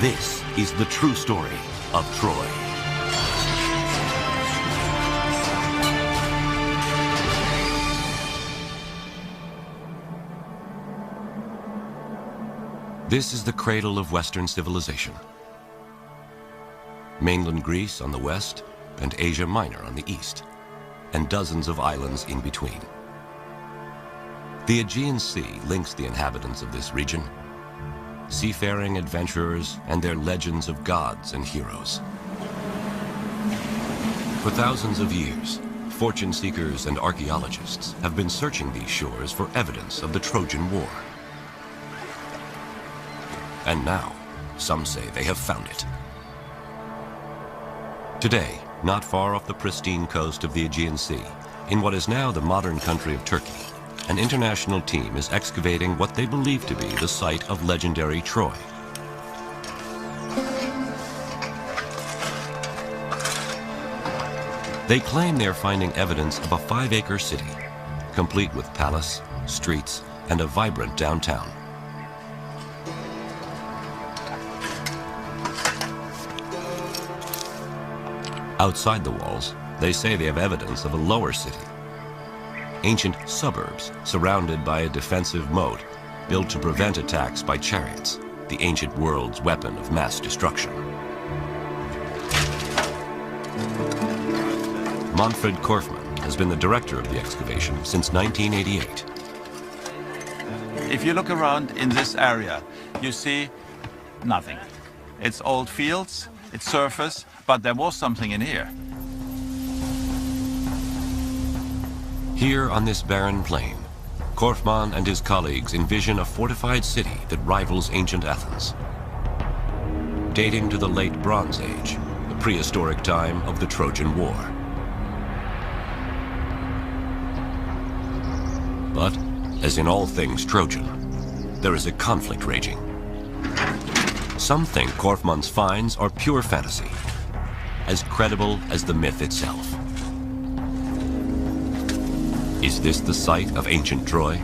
This is the true story of Troy. This is the cradle of Western civilization. Mainland Greece on the west and Asia Minor on the east, and dozens of islands in between. The Aegean Sea links the inhabitants of this region, seafaring adventurers and their legends of gods and heroes. For thousands of years, fortune seekers and archaeologists have been searching these shores for evidence of the Trojan War. And now, some say they have found it. Today, not far off the pristine coast of the Aegean Sea, in what is now the modern country of Turkey, an international team is excavating what they believe to be the site of legendary Troy. They claim they're finding evidence of a 5-acre city, complete with palace, streets, and a vibrant downtown. Outside the walls, they say they have evidence of a lower city. Ancient suburbs surrounded by a defensive moat built to prevent attacks by chariots, the ancient world's weapon of mass destruction. Manfred Korfmann has been the director of the excavation since 1988. If you look around in this area, you see nothing. It's old fields, it's surface, but there was something in here. Here on this barren plain, Korfmann and his colleagues envision a fortified city that rivals ancient Athens. Dating to the late Bronze Age, the prehistoric time of the Trojan War. But, as in all things Trojan, there is a conflict raging. Some think Korfmann's finds are pure fantasy, as credible as the myth itself. Is this the site of ancient Troy?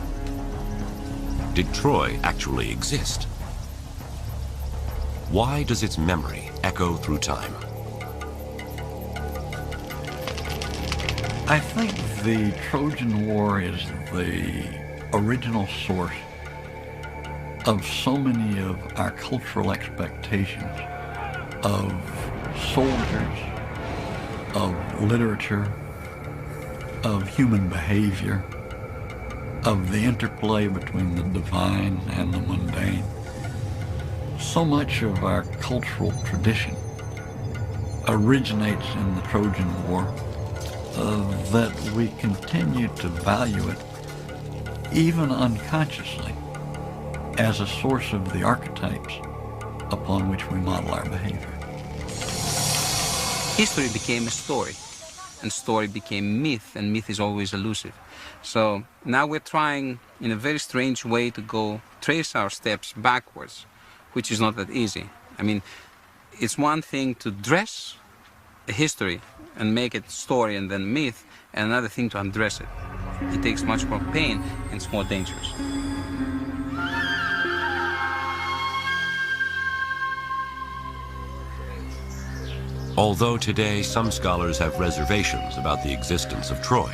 Did Troy actually exist? Why does its memory echo through time? I think the Trojan War is the original source of so many of our cultural expectations of soldiers, of literature, of human behavior, of the interplay between the divine and the mundane. So much of our cultural tradition originates in the Trojan War that we continue to value it, even unconsciously, as a source of the archetypes upon which we model our behavior. History became a story, and story became myth, and myth is always elusive. So now we're trying, in a very strange way, to trace our steps backwards, which is not that easy. I mean, it's one thing to dress a history and make it story and then myth, and another thing to undress it. It takes much more pain, and it's more dangerous. Although today some scholars have reservations about the existence of Troy,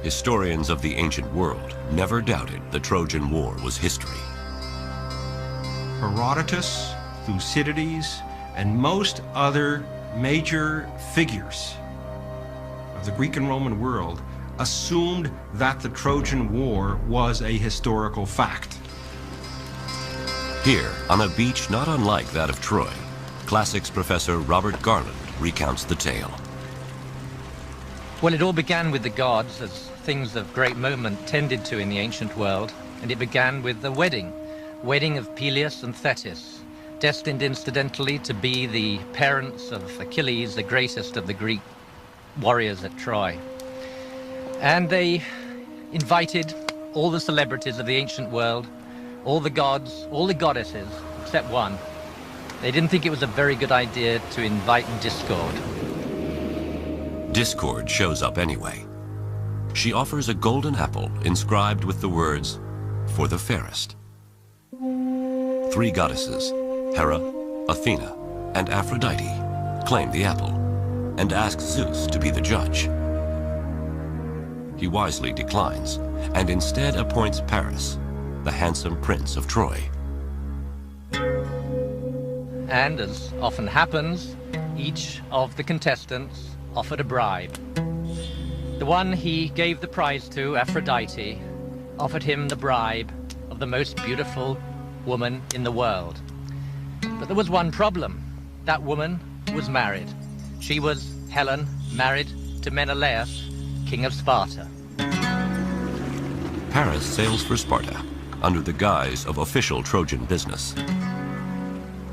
historians of the ancient world never doubted the Trojan War was history. Herodotus, Thucydides, and most other major figures of the Greek and Roman world assumed that the Trojan War was a historical fact. Here, on a beach not unlike that of Troy, classics professor Robert Garland recounts the tale. Well, it all began with the gods, as things of great moment tended to in the ancient world, and it began with the wedding of Peleus and Thetis, destined incidentally to be the parents of Achilles, the greatest of the Greek warriors at Troy. And they invited all the celebrities of the ancient world, all the gods, all the goddesses, except one. They didn't think it was a very good idea to invite Discord. Discord shows up anyway. She offers a golden apple inscribed with the words, "For the fairest." 3 goddesses, Hera, Athena and Aphrodite claim the apple and ask Zeus to be the judge. He wisely declines and instead appoints Paris, the handsome prince of Troy. And as often happens, each of the contestants offered a bribe. The one he gave the prize to, Aphrodite, offered him the bribe of the most beautiful woman in the world. But there was one problem. That woman was married. She was Helen, married to Menelaus, king of Sparta. Paris sails for Sparta under the guise of official Trojan business.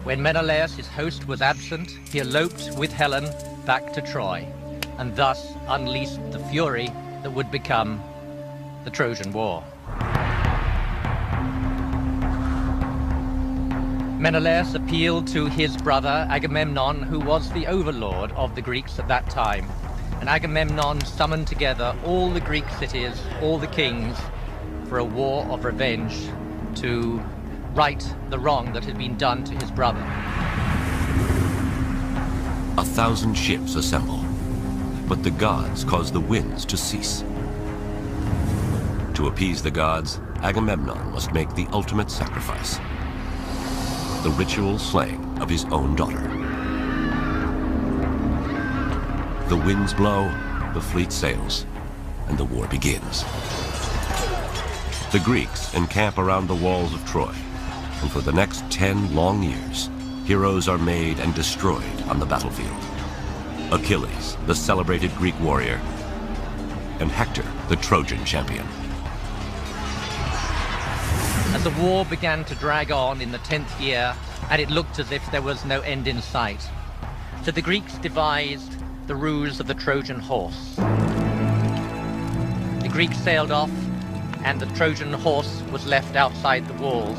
When Menelaus, his host, was absent, he eloped with Helen back to Troy, and thus unleashed the fury that would become the Trojan War. Menelaus appealed to his brother Agamemnon, who was the overlord of the Greeks at that time. And Agamemnon summoned together all the Greek cities, all the kings, for a war of revenge to right the wrong that had been done to his brother. 1,000 ships assemble, but the gods cause the winds to cease. To appease the gods, Agamemnon must make the ultimate sacrifice: the ritual slaying of his own daughter. The winds blow, the fleet sails, and the war begins. The Greeks encamp around the walls of Troy, and for the next 10 long years, heroes are made and destroyed on the battlefield. Achilles, the celebrated Greek warrior, and Hector, the Trojan champion. As the war began to drag on in the 10th year, and it looked as if there was no end in sight, so the Greeks devised the ruse of the Trojan horse. The Greeks sailed off, and the Trojan horse was left outside the walls.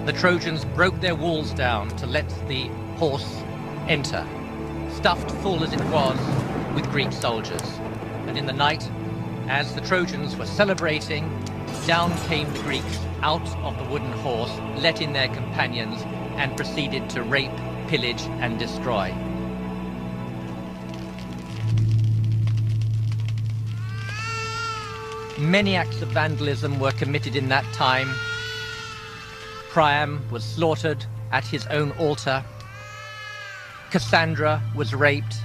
The Trojans broke their walls down to let the horse enter, stuffed full as it was with Greek soldiers. And in the night, as the Trojans were celebrating, down came the Greeks out of the wooden horse, let in their companions, and proceeded to rape, pillage, and destroy. Many acts of vandalism were committed in that time. Priam was slaughtered at his own altar. Cassandra was raped.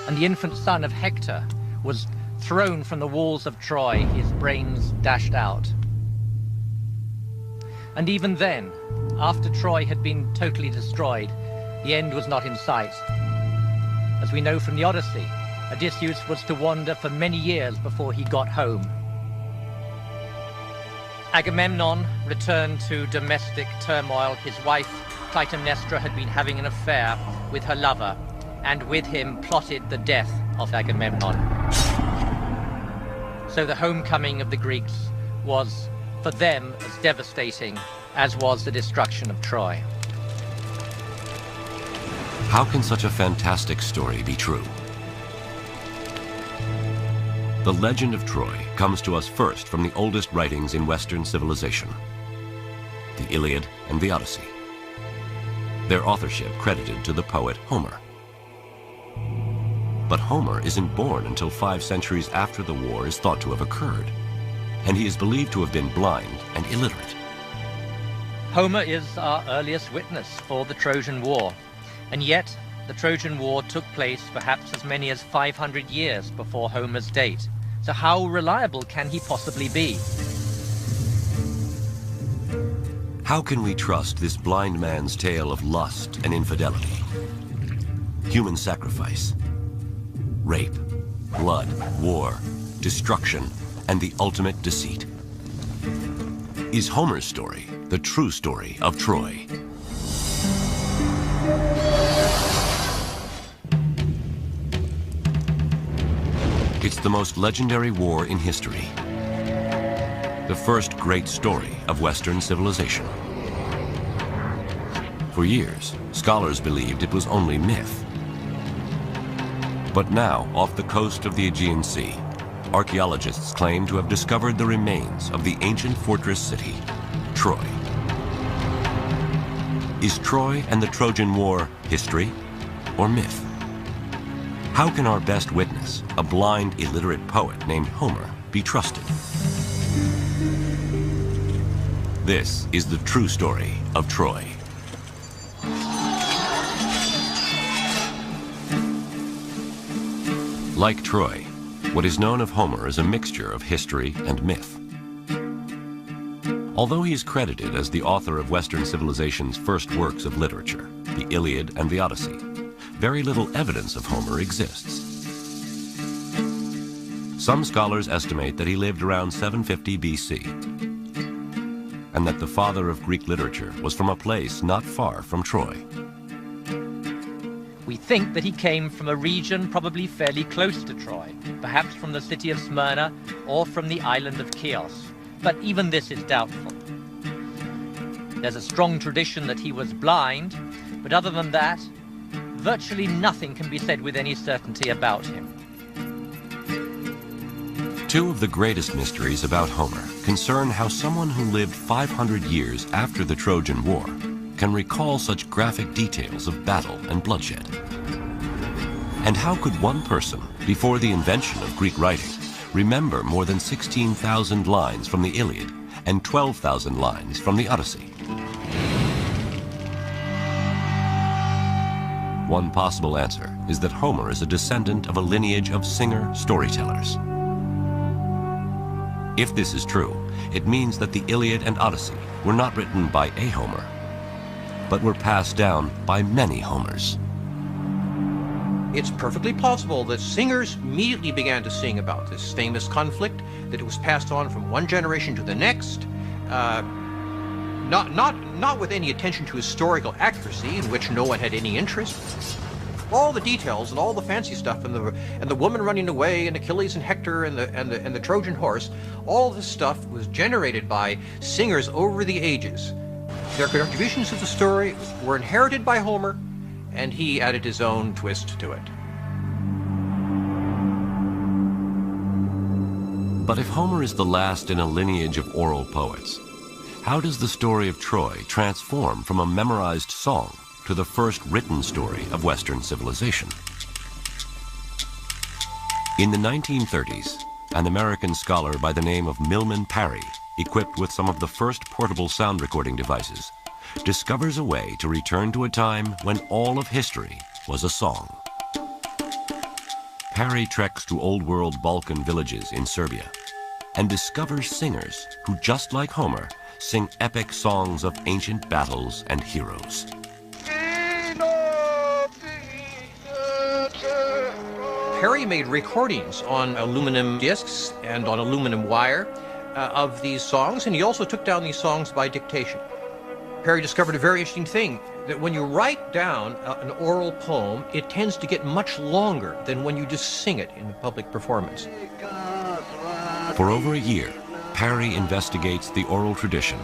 And the infant son of Hector was thrown from the walls of Troy, his brains dashed out. And even then, after Troy had been totally destroyed, the end was not in sight. As we know from the Odyssey, Odysseus was to wander for many years before he got home. Agamemnon returned to domestic turmoil. His wife, Clytemnestra, had been having an affair with her lover, and with him plotted the death of Agamemnon. So the homecoming of the Greeks was, for them, as devastating as was the destruction of Troy. How can such a fantastic story be true? The legend of Troy comes to us first from the oldest writings in Western civilization, the Iliad and the Odyssey. Their authorship credited to the poet Homer. But Homer isn't born until 5 centuries after the war is thought to have occurred, and he is believed to have been blind and illiterate. Homer is our earliest witness for the Trojan War, and yet the Trojan War took place perhaps as many as 500 years before Homer's date. So how reliable can he possibly be? How can we trust this blind man's tale of lust and infidelity, human sacrifice, rape, blood, war, destruction, and the ultimate deceit? Is Homer's story the true story of Troy? It's the most legendary war in history. The first great story of Western civilization. For years, scholars believed it was only myth. But now, off the coast of the Aegean Sea, archaeologists claim to have discovered the remains of the ancient fortress city, Troy. Is Troy and the Trojan War history or myth? How can our best witness, a blind, illiterate poet named Homer, be trusted? This is the true story of Troy. Like Troy, what is known of Homer is a mixture of history and myth. Although he is credited as the author of Western civilization's first works of literature, the Iliad and the Odyssey, very little evidence of Homer exists. Some scholars estimate that he lived around 750 BC, and that the father of Greek literature was from a place not far from Troy. We think that he came from a region probably fairly close to Troy, perhaps from the city of Smyrna or from the island of Chios, but even this is doubtful. There's a strong tradition that he was blind, but other than that, virtually nothing can be said with any certainty about him. Two of the greatest mysteries about Homer concern how someone who lived 500 years after the Trojan War can recall such graphic details of battle and bloodshed. And how could one person, before the invention of Greek writing, remember more than 16,000 lines from the Iliad and 12,000 lines from the Odyssey? One possible answer is that Homer is a descendant of a lineage of singer-storytellers. If this is true, it means that the Iliad and Odyssey were not written by a Homer, but were passed down by many Homers. It's perfectly plausible that singers immediately began to sing about this famous conflict, that it was passed on from one generation to the next, not with any attention to historical accuracy, in which no one had any interest. All the details and all the fancy stuff, and the woman running away, and Achilles and Hector and the Trojan horse, all this stuff was generated by singers over the ages. Their contributions to the story were inherited by Homer, and he added his own twist to it. But if Homer is the last in a lineage of oral poets, how does the story of Troy transform from a memorized song to the first written story of Western civilization? In the 1930s, an American scholar by the name of Milman Parry, equipped with some of the first portable sound recording devices, discovers a way to return to a time when all of history was a song. Parry treks to Old World Balkan villages in Serbia and discovers singers who, just like Homer, sing epic songs of ancient battles and heroes. Parry made recordings on aluminum discs and on aluminum wire of these songs, and he also took down these songs by dictation. Parry discovered a very interesting thing, that when you write down an oral poem, it tends to get much longer than when you just sing it in a public performance. For over a year, Parry investigates the oral tradition,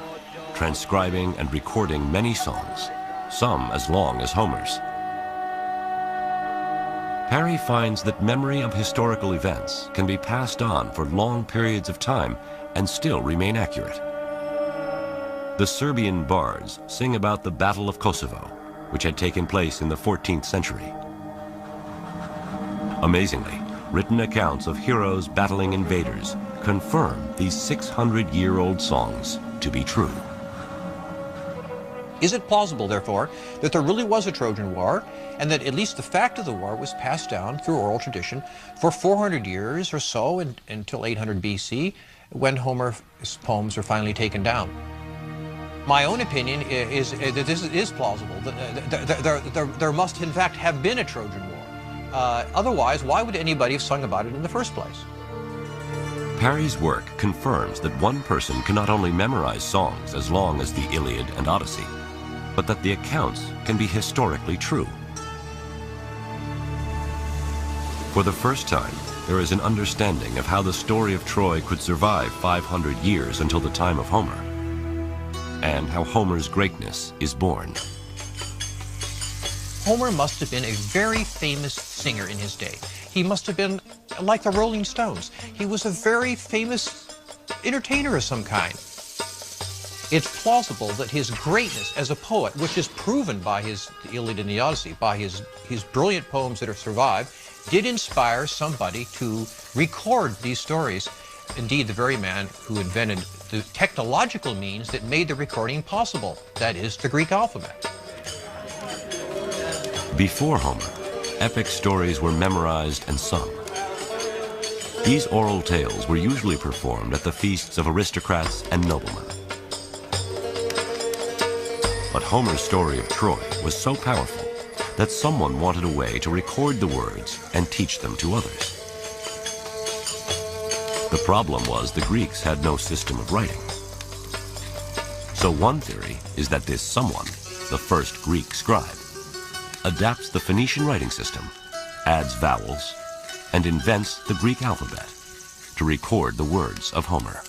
transcribing and recording many songs, some as long as Homer's. Parry finds that memory of historical events can be passed on for long periods of time and still remain accurate. The Serbian bards sing about the Battle of Kosovo, which had taken place in the 14th century. Amazingly, written accounts of heroes battling invaders confirm these 600-year-old songs to be true. Is it plausible, therefore, that there really was a Trojan War, and that at least the fact of the war was passed down through oral tradition for 400 years or so until 800 BC, when Homer's poems were finally taken down? My own opinion is that this is plausible. There must, in fact, have been a Trojan War. Otherwise, why would anybody have sung about it in the first place? Parry's work confirms that one person can not only memorize songs as long as the Iliad and Odyssey, but that the accounts can be historically true. For the first time, there is an understanding of how the story of Troy could survive 500 years until the time of Homer, and how Homer's greatness is born. Homer must have been a very famous singer in his day. He must have been like the Rolling Stones. He was a very famous entertainer of some kind. it's plausible that his greatness as a poet, which is proven by his Iliad and the Odyssey, by his brilliant poems that have survived, did inspire somebody to record these stories. Indeed, the very man who invented the technological means that made the recording possible, that is, the Greek alphabet. Before Homer, epic stories were memorized and sung. These oral tales were usually performed at the feasts of aristocrats and noblemen. But Homer's story of Troy was so powerful that someone wanted a way to record the words and teach them to others. The problem was the Greeks had no system of writing. So one theory is that this someone, the first Greek scribe, adapts the Phoenician writing system, adds vowels, and invents the Greek alphabet to record the words of Homer.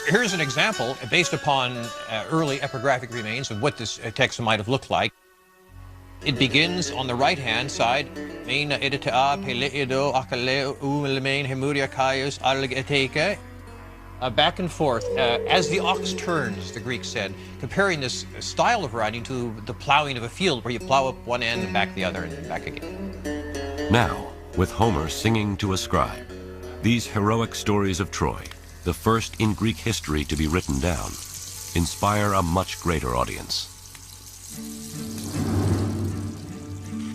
Here's an example based upon early epigraphic remains of what this text might have looked like. It begins on the right-hand side, back and forth, as the ox turns, the Greeks said, comparing this style of writing to the plowing of a field where you plow up one end and back the other and then back again. Now, with Homer singing to a scribe, these heroic stories of Troy, the first in Greek history to be written down, inspire a much greater audience.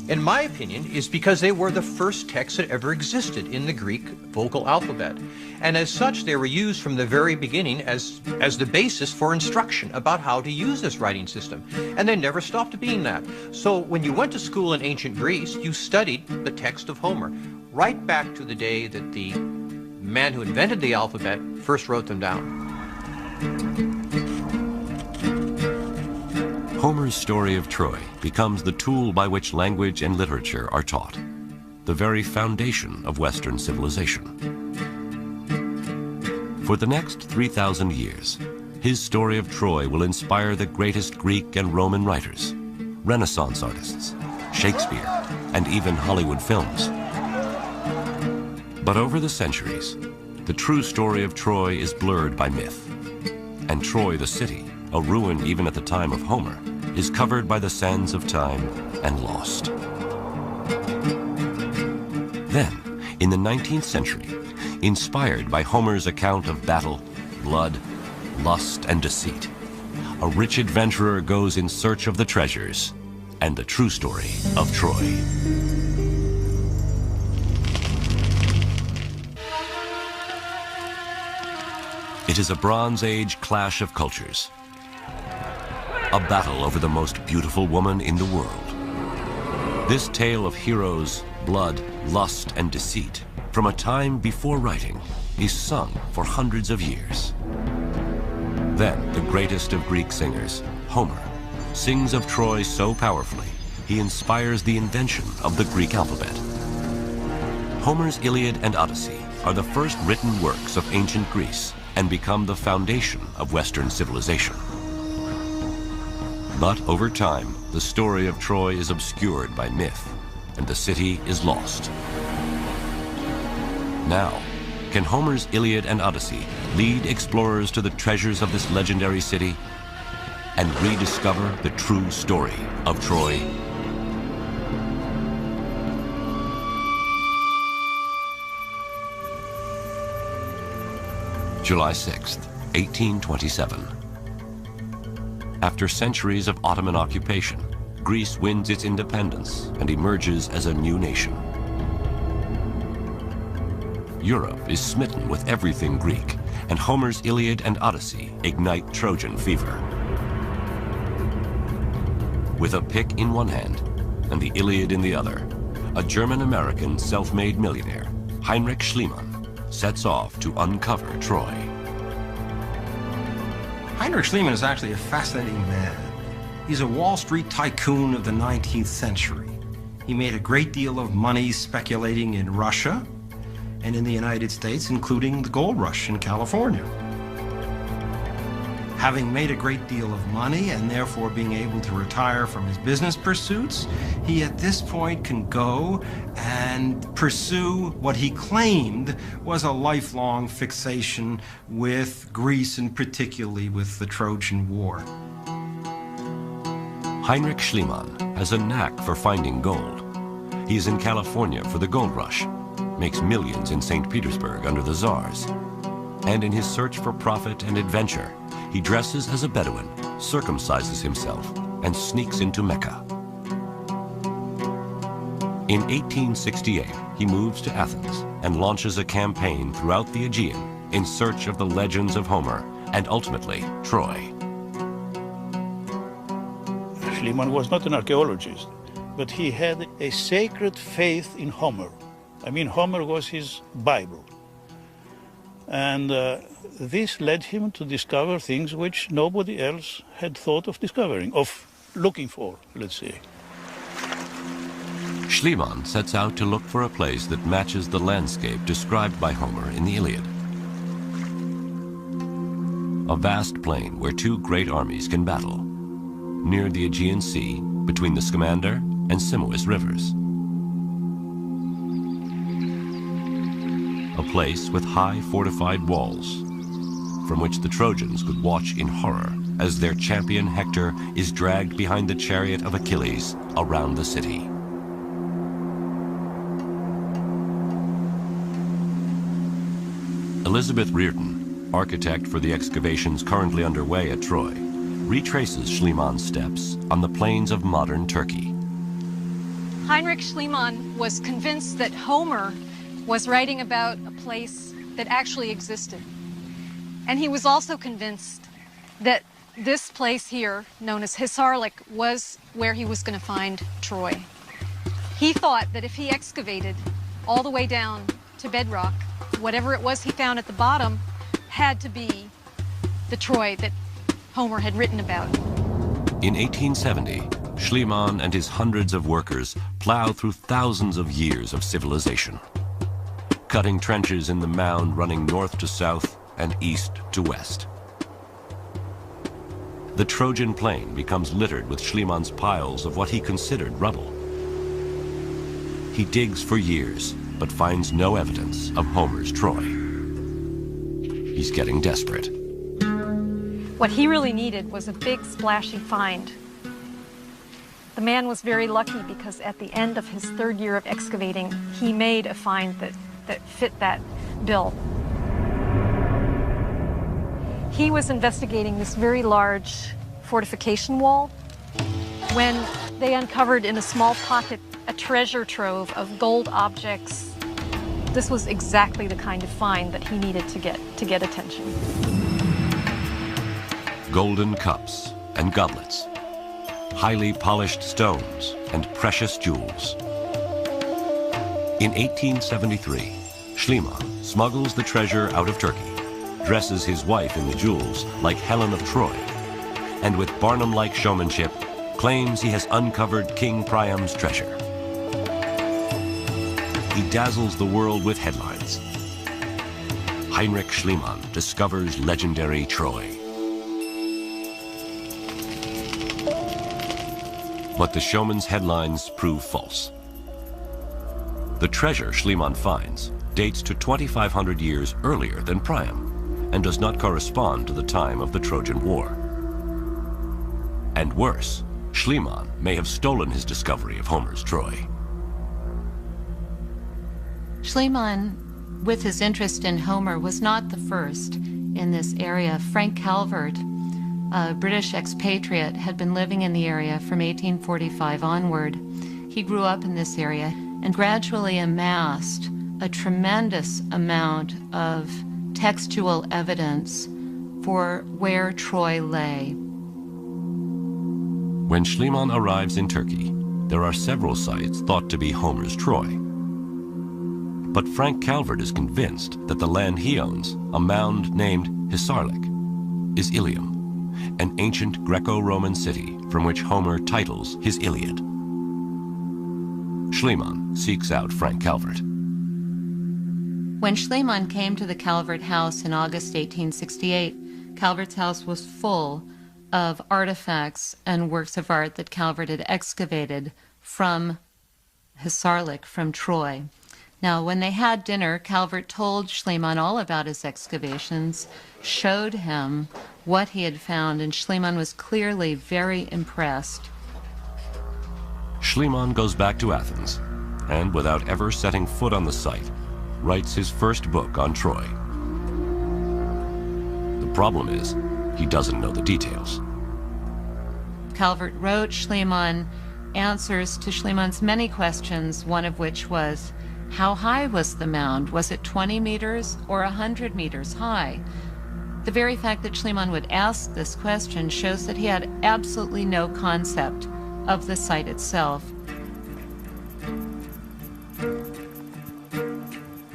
In my opinion, is because they were the first texts that ever existed in the Greek vocal alphabet. And as such, they were used from the very beginning as the basis for instruction about how to use this writing system. And they never stopped being that. So when you went to school in ancient Greece, you studied the text of Homer, right back to the day that the man who invented the alphabet first wrote them down. Homer's story of Troy becomes the tool by which language and literature are taught, the very foundation of Western civilization. For the next 3,000 years, his story of Troy will inspire the greatest Greek and Roman writers, Renaissance artists, Shakespeare, and even Hollywood films. But over the centuries, the true story of Troy is blurred by myth, and Troy the city, a ruin even at the time of Homer, is covered by the sands of time and lost. Then, in the 19th century, inspired by Homer's account of battle, blood, lust, and deceit, a rich adventurer goes in search of the treasures and the true story of Troy. It is a Bronze Age clash of cultures, a battle over the most beautiful woman in the world. This tale of heroes, blood, lust, and deceit from a time before writing is sung for hundreds of years. Then the greatest of Greek singers, Homer, sings of Troy so powerfully, he inspires the invention of the Greek alphabet. Homer's Iliad and Odyssey are the first written works of ancient Greece and become the foundation of Western civilization. But over time, the story of Troy is obscured by myth, and the city is lost. Now, can Homer's Iliad and Odyssey lead explorers to the treasures of this legendary city and rediscover the true story of Troy? July 6th, 1827. After centuries of Ottoman occupation, Greece wins its independence and emerges as a new nation. Europe is smitten with everything Greek, and Homer's Iliad and Odyssey ignite Trojan fever. With a pick in one hand and the Iliad in the other, a German-American self-made millionaire, Heinrich Schliemann, sets off to uncover Troy. Heinrich Schliemann is actually a fascinating man. He's a Wall Street tycoon of the 19th century. He made a great deal of money speculating in Russia and in the United States, including the gold rush in California. Having made a great deal of money and therefore being able to retire from his business pursuits, he at this point can go and pursue what he claimed was a lifelong fixation with Greece and particularly with the Trojan War. Heinrich Schliemann has a knack for finding gold. He is in California for the gold rush, makes millions in St. Petersburg under the Tsars. And in his search for profit and adventure, he dresses as a Bedouin, circumcises himself, and sneaks into Mecca. In 1868, he moves to Athens and launches a campaign throughout the Aegean in search of the legends of Homer and ultimately Troy. Schliemann was not an archaeologist, but he had a sacred faith in Homer. I mean, Homer was his Bible. And this led him to discover things which nobody else had thought of discovering, of looking for, let's say. Schliemann sets out to look for a place that matches the landscape described by Homer in the Iliad. A vast plain where two great armies can battle, near the Aegean Sea, between the Scamander and Simois rivers. A place with high fortified walls, from which the Trojans could watch in horror as their champion Hector is dragged behind the chariot of Achilles around the city. Elizabeth Reardon, architect for the excavations currently underway at Troy, retraces Schliemann's steps on the plains of modern Turkey. Heinrich Schliemann was convinced that Homer was writing about a place that actually existed. And he was also convinced that this place here, known as Hisarlik, was where he was going to find Troy. He thought that if he excavated all the way down to bedrock, whatever it was he found at the bottom had to be the Troy that Homer had written about. In 1870, Schliemann and his hundreds of workers plow through thousands of years of civilization, cutting trenches in the mound running north to south and east to west. The Trojan plain becomes littered with Schliemann's piles of what he considered rubble. He digs for years, but finds no evidence of Homer's Troy. He's getting desperate. What he really needed was a big, splashy find. The man was very lucky because at the end of his third year of excavating, he made a find that fit that bill. He was investigating this very large fortification wall when they uncovered in a small pocket a treasure trove of gold objects. This was exactly the kind of find that he needed to get attention. Golden cups and goblets, highly polished stones and precious jewels. In 1873, Schliemann smuggles the treasure out of Turkey, dresses his wife in the jewels like Helen of Troy, and with Barnum-like showmanship, claims he has uncovered King Priam's treasure. He dazzles the world with headlines. Heinrich Schliemann discovers legendary Troy. But the showman's headlines prove false. The treasure Schliemann finds dates to 2,500 years earlier than Priam and does not correspond to the time of the Trojan War. And worse, Schliemann may have stolen his discovery of Homer's Troy. Schliemann, with his interest in Homer, was not the first in this area. Frank Calvert, a British expatriate, had been living in the area from 1845 onward. He grew up in this area and gradually amassed a tremendous amount of textual evidence for where Troy lay. When Schliemann arrives in Turkey, there are several sites thought to be Homer's Troy. But Frank Calvert is convinced that the land he owns, a mound named Hisarlik, is Ilium, an ancient Greco-Roman city from which Homer titles his Iliad. Schliemann seeks out Frank Calvert. When Schliemann came to the Calvert house in August 1868, Calvert's house was full of artifacts and works of art that Calvert had excavated from Hisarlik, from Troy. Now, when they had dinner, Calvert told Schliemann all about his excavations, showed him what he had found, and Schliemann was clearly very impressed. Schliemann goes back to Athens, and without ever setting foot on the site, writes his first book on Troy. The problem is, he doesn't know the details. Calvert wrote Schliemann answers to Schliemann's many questions, one of which was, how high was the mound? Was it 20 meters or 100 meters high? The very fact that Schliemann would ask this question shows that he had absolutely no concept of the site itself.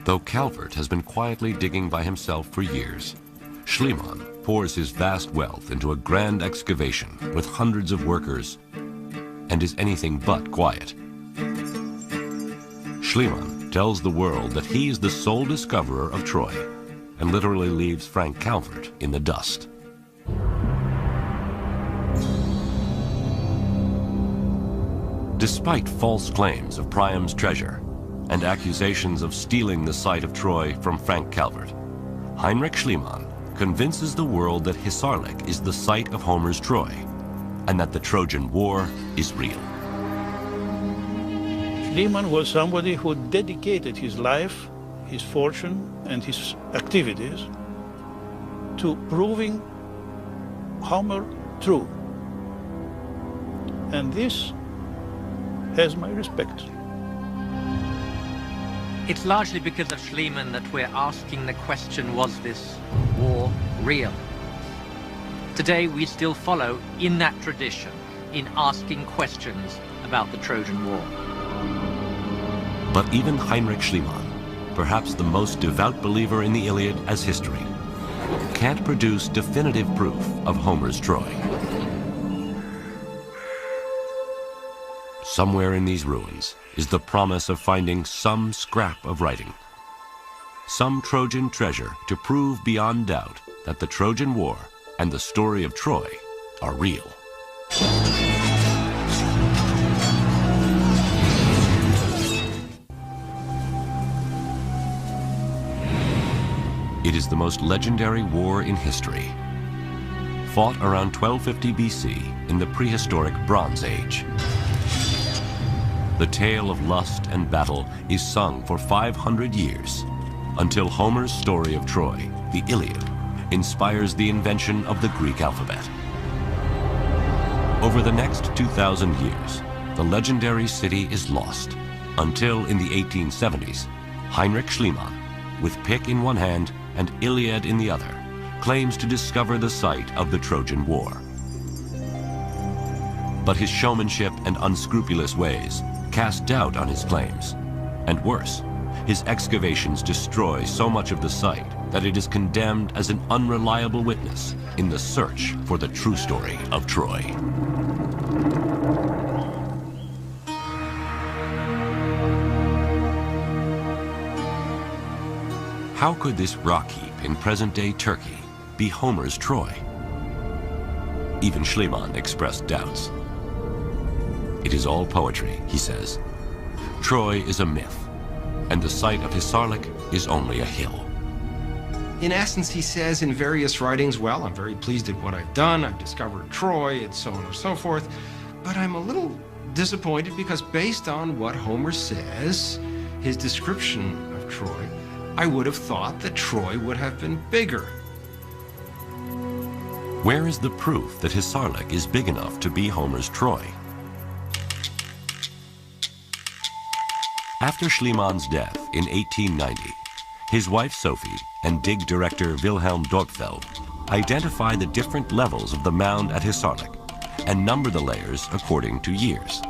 Though Calvert has been quietly digging by himself for years, Schliemann pours his vast wealth into a grand excavation with hundreds of workers and is anything but quiet. Schliemann tells the world that he is the sole discoverer of Troy and literally leaves Frank Calvert in the dust. Despite false claims of Priam's treasure and accusations of stealing the site of Troy from Frank Calvert, Heinrich Schliemann convinces the world that Hisarlik is the site of Homer's Troy and that the Trojan War is real. Schliemann was somebody who dedicated his life, his fortune, and his activities to proving Homer true. And this has my respect. It's largely because of Schliemann that we're asking the question, was this war real? Today we still follow in that tradition in asking questions about the Trojan War. But even Heinrich Schliemann, perhaps the most devout believer in the Iliad as history, can't produce definitive proof of Homer's Troy. Somewhere in these ruins is the promise of finding some scrap of writing, some Trojan treasure to prove beyond doubt that the Trojan War and the story of Troy are real. It is the most legendary war in history, fought around 1250 BC in the prehistoric Bronze Age. The tale of lust and battle is sung for 500 years, until Homer's story of Troy, the Iliad, inspires the invention of the Greek alphabet. Over the next 2,000 years, the legendary city is lost, until in the 1870s, Heinrich Schliemann, with pick in one hand and Iliad in the other, claims to discover the site of the Trojan War. But his showmanship and unscrupulous ways cast doubt on his claims. And worse, his excavations destroy so much of the site that it is condemned as an unreliable witness in the search for the true story of Troy. How could this rock heap in present-day Turkey be Homer's Troy? Even Schliemann expressed doubts. It is all poetry, he says. Troy is a myth, and the site of Hisarlik is only a hill. In essence, he says in various writings, well, I'm very pleased at what I've done. I've discovered Troy, and so on and so forth. But I'm a little disappointed because based on what Homer says, his description of Troy, I would have thought that Troy would have been bigger. Where is the proof that Hisarlik is big enough to be Homer's Troy? After Schliemann's death in 1890, his wife Sophie and dig director Wilhelm Dorpfeld identify the different levels of the mound at Hisarlik and number the layers according to years.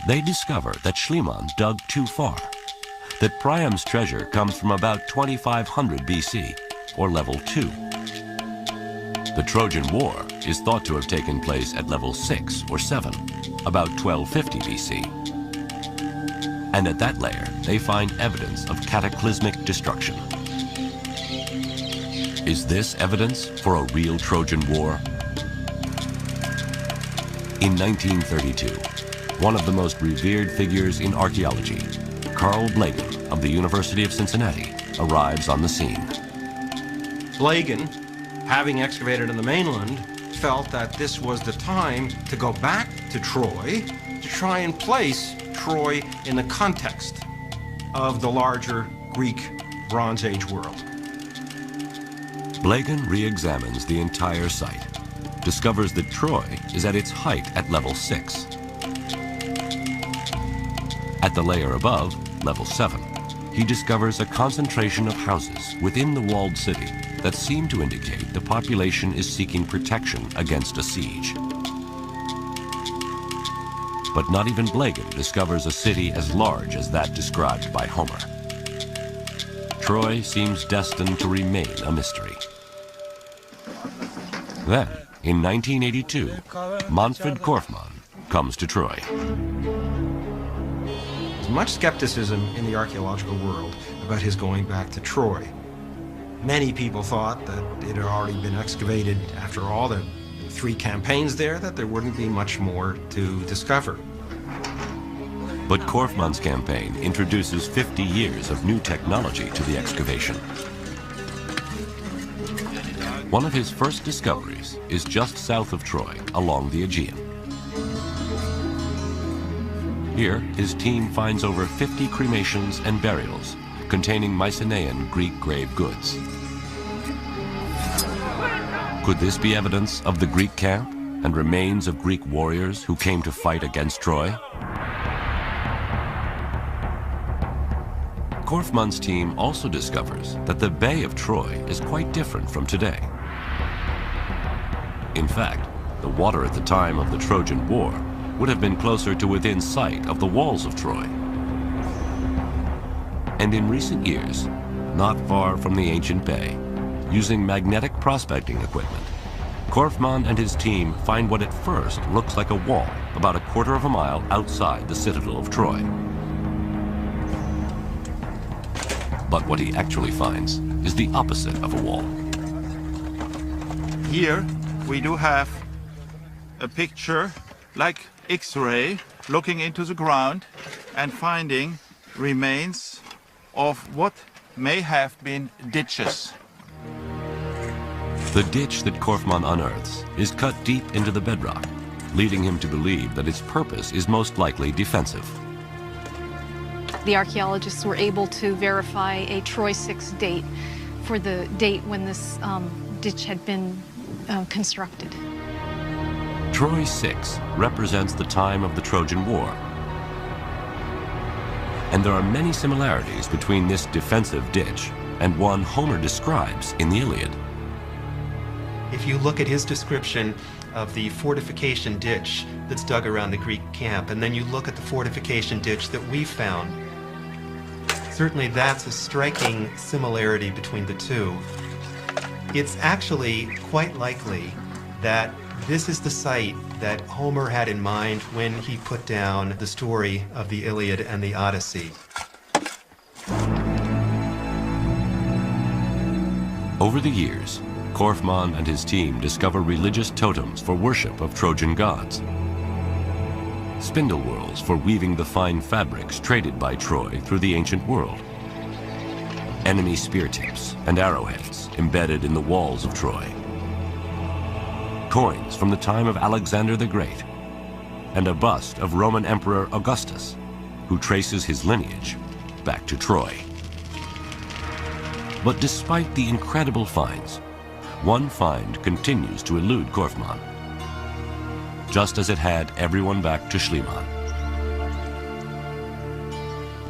They discover that Schliemann dug too far, that Priam's treasure comes from about 2500 BC, or level 2. The Trojan War is thought to have taken place at level 6 or 7, about 1250 BC. And at that layer, they find evidence of cataclysmic destruction. Is this evidence for a real Trojan War? In 1932, one of the most revered figures in archaeology, Carl Blegen of the University of Cincinnati, arrives on the scene. Blegen, having excavated on the mainland, felt that this was the time to go back to Troy to try and place Troy in the context of the larger Greek Bronze Age world. Blegen re-examines the entire site, discovers that Troy is at its height at level 6. At the layer above, level 7, he discovers a concentration of houses within the walled city that seem to indicate the population is seeking protection against a siege. But not even Blegen discovers a city as large as that described by Homer. Troy seems destined to remain a mystery. Then, in 1982, Manfred Korfmann comes to Troy. There's much skepticism in the archaeological world about his going back to Troy. Many people thought that it had already been excavated after all the 3 campaigns there, that there wouldn't be much more to discover. But Korfmann's campaign introduces 50 years of new technology to the excavation. One of his first discoveries is just south of Troy, along the Aegean. Here, his team finds over 50 cremations and burials containing Mycenaean Greek grave goods. Could this be evidence of the Greek camp and remains of Greek warriors who came to fight against Troy? Korfmann's team also discovers that the Bay of Troy is quite different from today. In fact, the water at the time of the Trojan War would have been closer to within sight of the walls of Troy. And in recent years, not far from the ancient bay, using magnetic prospecting equipment, Korfmann and his team find what at first looks like a wall about a quarter of a mile outside the citadel of Troy. But what he actually finds is the opposite of a wall. Here we do have a picture like X-ray looking into the ground and finding remains of what may have been ditches. The ditch that Korfmann unearths is cut deep into the bedrock, leading him to believe that its purpose is most likely defensive. The archaeologists were able to verify a Troy 6 date for the date when this ditch had been constructed. Troy 6 represents the time of the Trojan War. And there are many similarities between this defensive ditch and one Homer describes in the Iliad. If you look at his description of the fortification ditch that's dug around the Greek camp, and then you look at the fortification ditch that we found, certainly that's a striking similarity between the two. It's actually quite likely that this is the site that Homer had in mind when he put down the story of the Iliad and the Odyssey. Over the years, Korfmann and his team discover religious totems for worship of Trojan gods, spindle whorls for weaving the fine fabrics traded by Troy through the ancient world, enemy spear tips and arrowheads embedded in the walls of Troy, coins from the time of Alexander the Great, and a bust of Roman Emperor Augustus, who traces his lineage back to Troy. But despite the incredible finds, one find continues to elude Korfmann, just as it had everyone back to Schliemann.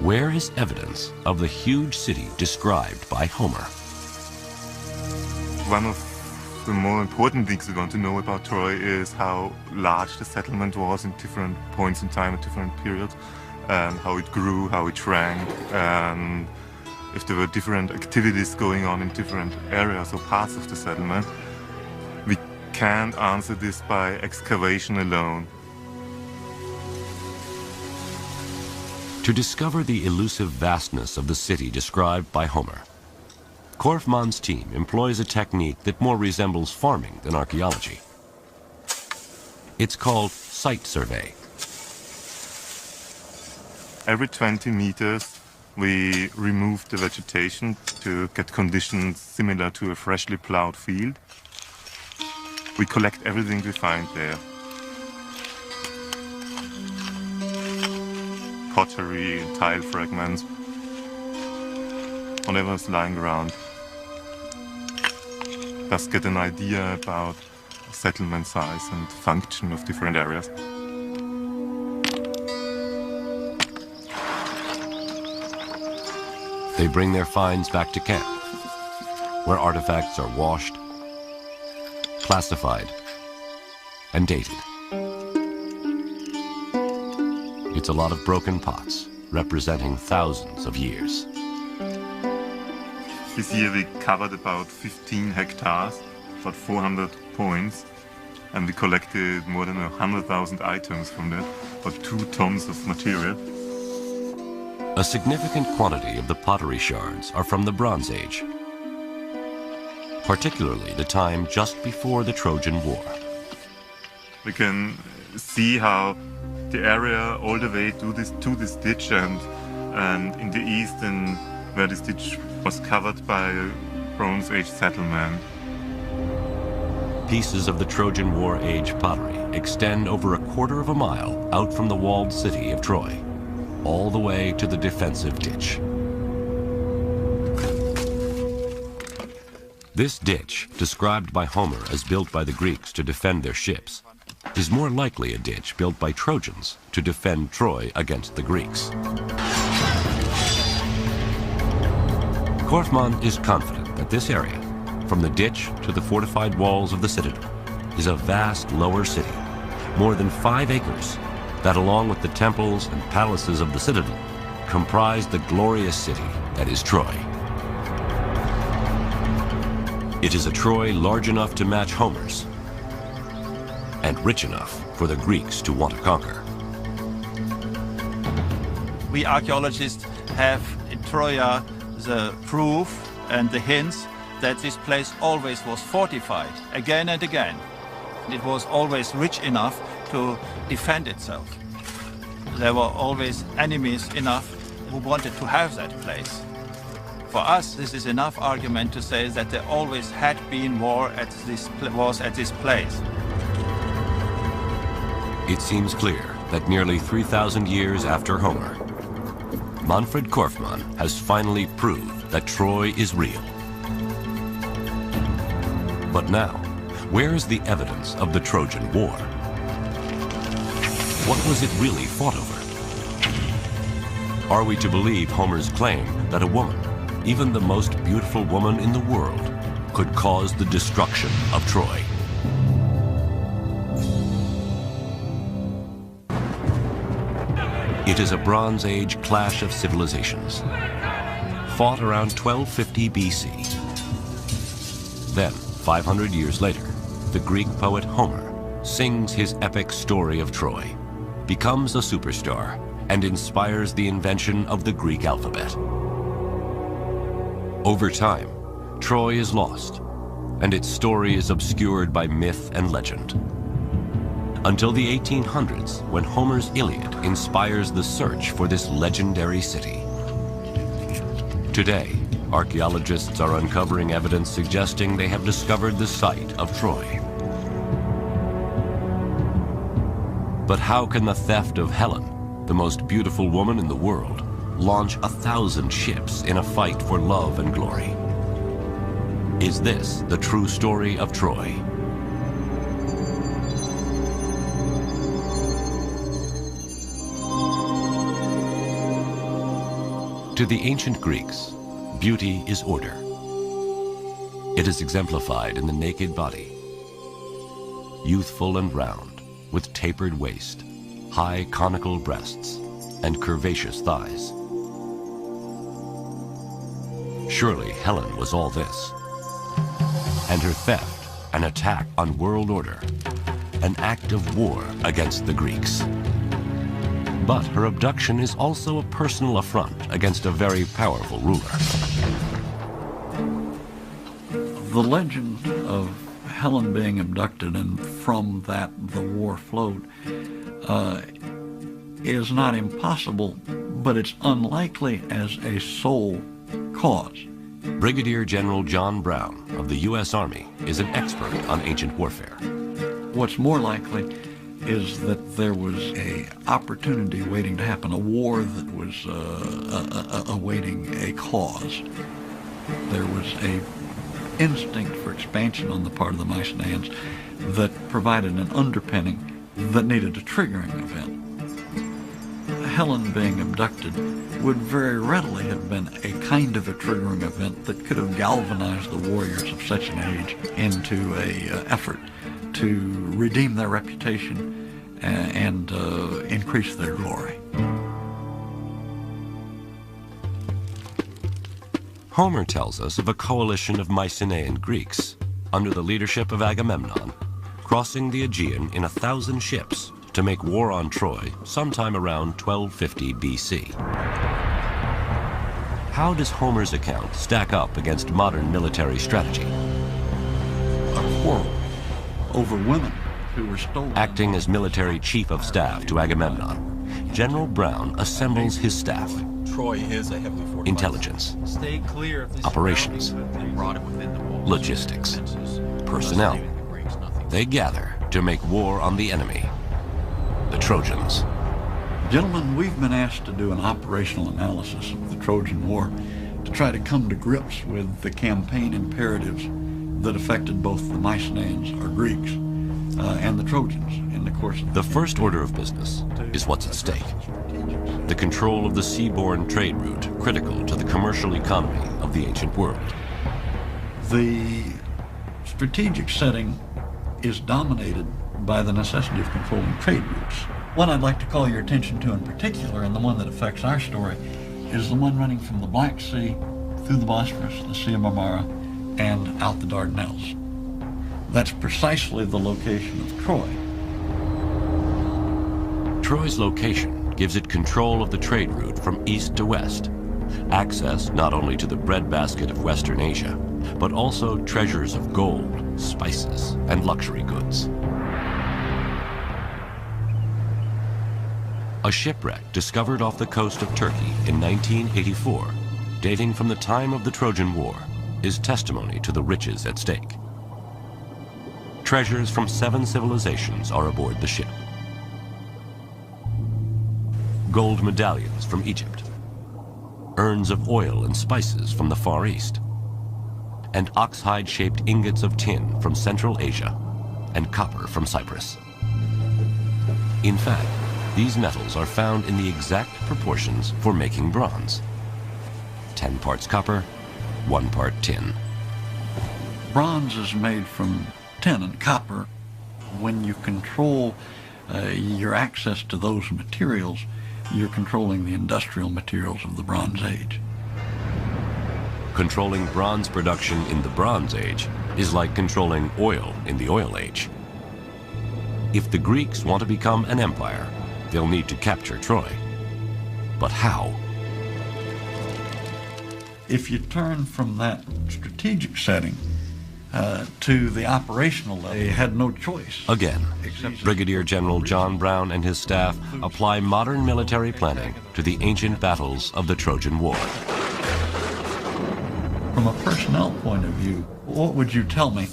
Where is evidence of the huge city described by Homer? One of the more important things we want to know about Troy is how large the settlement was in different points in time, at different periods, and how it grew, how it shrank, and if there were different activities going on in different areas or parts of the settlement. We can't answer this by excavation alone. To discover the elusive vastness of the city described by Homer, Korfmann's team employs a technique that more resembles farming than archaeology. It's called site survey. Every 20 meters, we remove the vegetation to get conditions similar to a freshly plowed field. We collect everything we find there. Pottery, tile fragments, whatever is lying around. Thus get an idea about settlement size and function of different areas. They bring their finds back to camp, where artifacts are washed, classified, and dated. It's a lot of broken pots, representing thousands of years. This year we covered about 15 hectares, about 400 points, and we collected more than 100,000 items from that, about 2 tons of material. A significant quantity of the pottery shards are from the Bronze Age, particularly the time just before the Trojan War. We can see how the area all the way to this ditch and in the east and where this ditch was covered by a Bronze Age settlement. Pieces of the Trojan War age pottery extend over a quarter of a mile out from the walled city of Troy, all the way to the defensive ditch. This ditch, described by Homer as built by the Greeks to defend their ships, is more likely a ditch built by Trojans to defend Troy against the Greeks. Korfmann is confident that this area, from the ditch to the fortified walls of the citadel, is a vast lower city, more than 5 acres, that along with the temples and palaces of the citadel, comprise the glorious city that is Troy. It is a Troy large enough to match Homer's, and rich enough for the Greeks to want to conquer. We archaeologists have in Troia the proof and the hints that this place always was fortified again and again. It was always rich enough to defend itself. There were always enemies enough who wanted to have that place. For us, this is enough argument to say that there always had been war at this place. It seems clear that nearly 3,000 years after Homer, Manfred Korfmann has finally proved that Troy is real. But now, where is the evidence of the Trojan War? What was it really fought over? Are we to believe Homer's claim that a woman, even the most beautiful woman in the world, could cause the destruction of Troy? It is a Bronze Age clash of civilizations, fought around 1250 BC. Then, 500 years later, the Greek poet Homer sings his epic story of Troy, becomes a superstar, and inspires the invention of the Greek alphabet. Over time, Troy is lost, and its story is obscured by myth and legend. Until the 1800s, when Homer's Iliad inspires the search for this legendary city. Today, archaeologists are uncovering evidence suggesting they have discovered the site of Troy. But how can the theft of Helen, the most beautiful woman in the world, launch 1,000 ships in a fight for love and glory? Is this the true story of Troy? To the ancient Greeks, beauty is order. It is exemplified in the naked body, youthful and round, with tapered waist, high conical breasts, and curvaceous thighs. Surely Helen was all this, and her theft an attack on world order, an act of war against the Greeks. But her abduction is also a personal affront against a very powerful ruler. The legend of Helen being abducted and from that the war flowed is not impossible, but it's unlikely as a sole cause. Brigadier General John Brown of the U.S. Army is an expert on ancient warfare. What's more likely is that there was an opportunity waiting to happen, a war that was awaiting a cause. There was an instinct for expansion on the part of the Mycenaeans that provided an underpinning that needed a triggering event. Helen being abducted would very readily have been a kind of a triggering event that could have galvanized the warriors of such an age into an effort to redeem their reputation and increase their glory. Homer tells us of a coalition of Mycenaean Greeks under the leadership of Agamemnon crossing the Aegean in 1,000 ships to make war on Troy sometime around 1250 BC. How does Homer's account stack up against modern military strategy? A quarrel over women who were stolen. Acting as military chief of staff to Agamemnon, General Brown assembles his staff. Troy is a heavily fortified Intelligence, Stay clear of this operations, and brought it within the walls. logistics, personnel. They gather to make war on the enemy, the Trojans. Gentlemen, we've been asked to do an operational analysis of the Trojan War to try to come to grips with the campaign imperatives that affected both the Mycenaeans, or Greeks, and the Trojans in the course of the first order of business is what's at stake. The control of the seaborne trade route critical to the commercial economy of the ancient world. The strategic setting is dominated by the necessity of controlling trade routes. One I'd like to call your attention to in particular, and the one that affects our story, is the one running from the Black Sea through the Bosphorus, the Sea of Marmara, and out the Dardanelles. That's precisely the location of Troy. Troy's location gives it control of the trade route from east to west, access not only to the breadbasket of Western Asia, but also treasures of gold, spices, and luxury goods. A shipwreck discovered off the coast of Turkey in 1984, dating from the time of the Trojan War, is testimony to the riches at stake. Treasures from 7 civilizations are aboard the ship. Gold medallions from Egypt, urns of oil and spices from the Far East, and ox-hide-shaped ingots of tin from Central Asia, and copper from Cyprus. In fact, these metals are found in the exact proportions for making bronze. 10 parts copper, 1 part tin. Bronze is made from tin and copper. When you control your access to those materials, you're controlling the industrial materials of the Bronze Age. Controlling bronze production in the Bronze Age is like controlling oil in the Oil Age. If the Greeks want to become an empire, they'll need to capture Troy. But how? If you turn from that strategic setting to the operational level, they had no choice. Again, Brigadier General John Brown and his staff apply modern military planning to the ancient battles of the Trojan War. From a personnel point of view, what would you tell me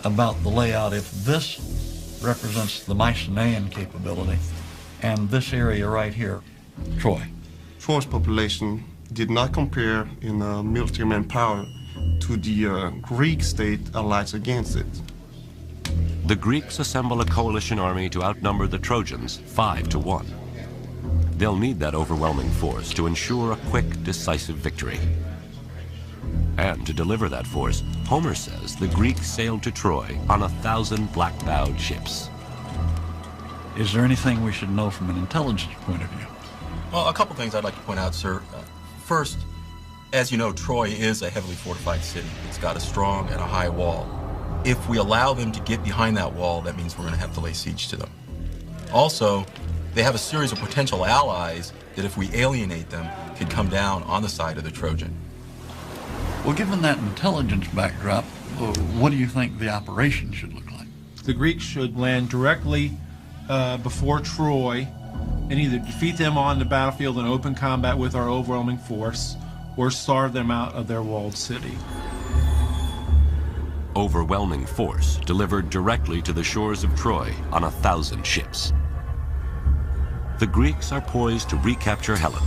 about the layout if this represents the Mycenaean capability and this area right here, Troy? Troy's population did not compare in military manpower to the Greek state allied against it. The Greeks assemble a coalition army to outnumber the Trojans 5 to 1. They'll need that overwhelming force to ensure a quick, decisive victory. And to deliver that force, Homer says the Greeks sailed to Troy on 1,000 black-bowed ships. Is there anything we should know from an intelligence point of view? Well, a couple things I'd like to point out, sir. First, as you know, Troy is a heavily fortified city. It's got a strong and a high wall. If we allow them to get behind that wall, that means we're going to have to lay siege to them. Also, they have a series of potential allies that if we alienate them, could come down on the side of the Trojan. Well, given that intelligence backdrop, what do you think the operation should look like? The Greeks should land directly before Troy and either defeat them on the battlefield in open combat with our overwhelming force or starve them out of their walled city. Overwhelming force delivered directly to the shores of Troy on 1,000 ships. The Greeks are poised to recapture Helen,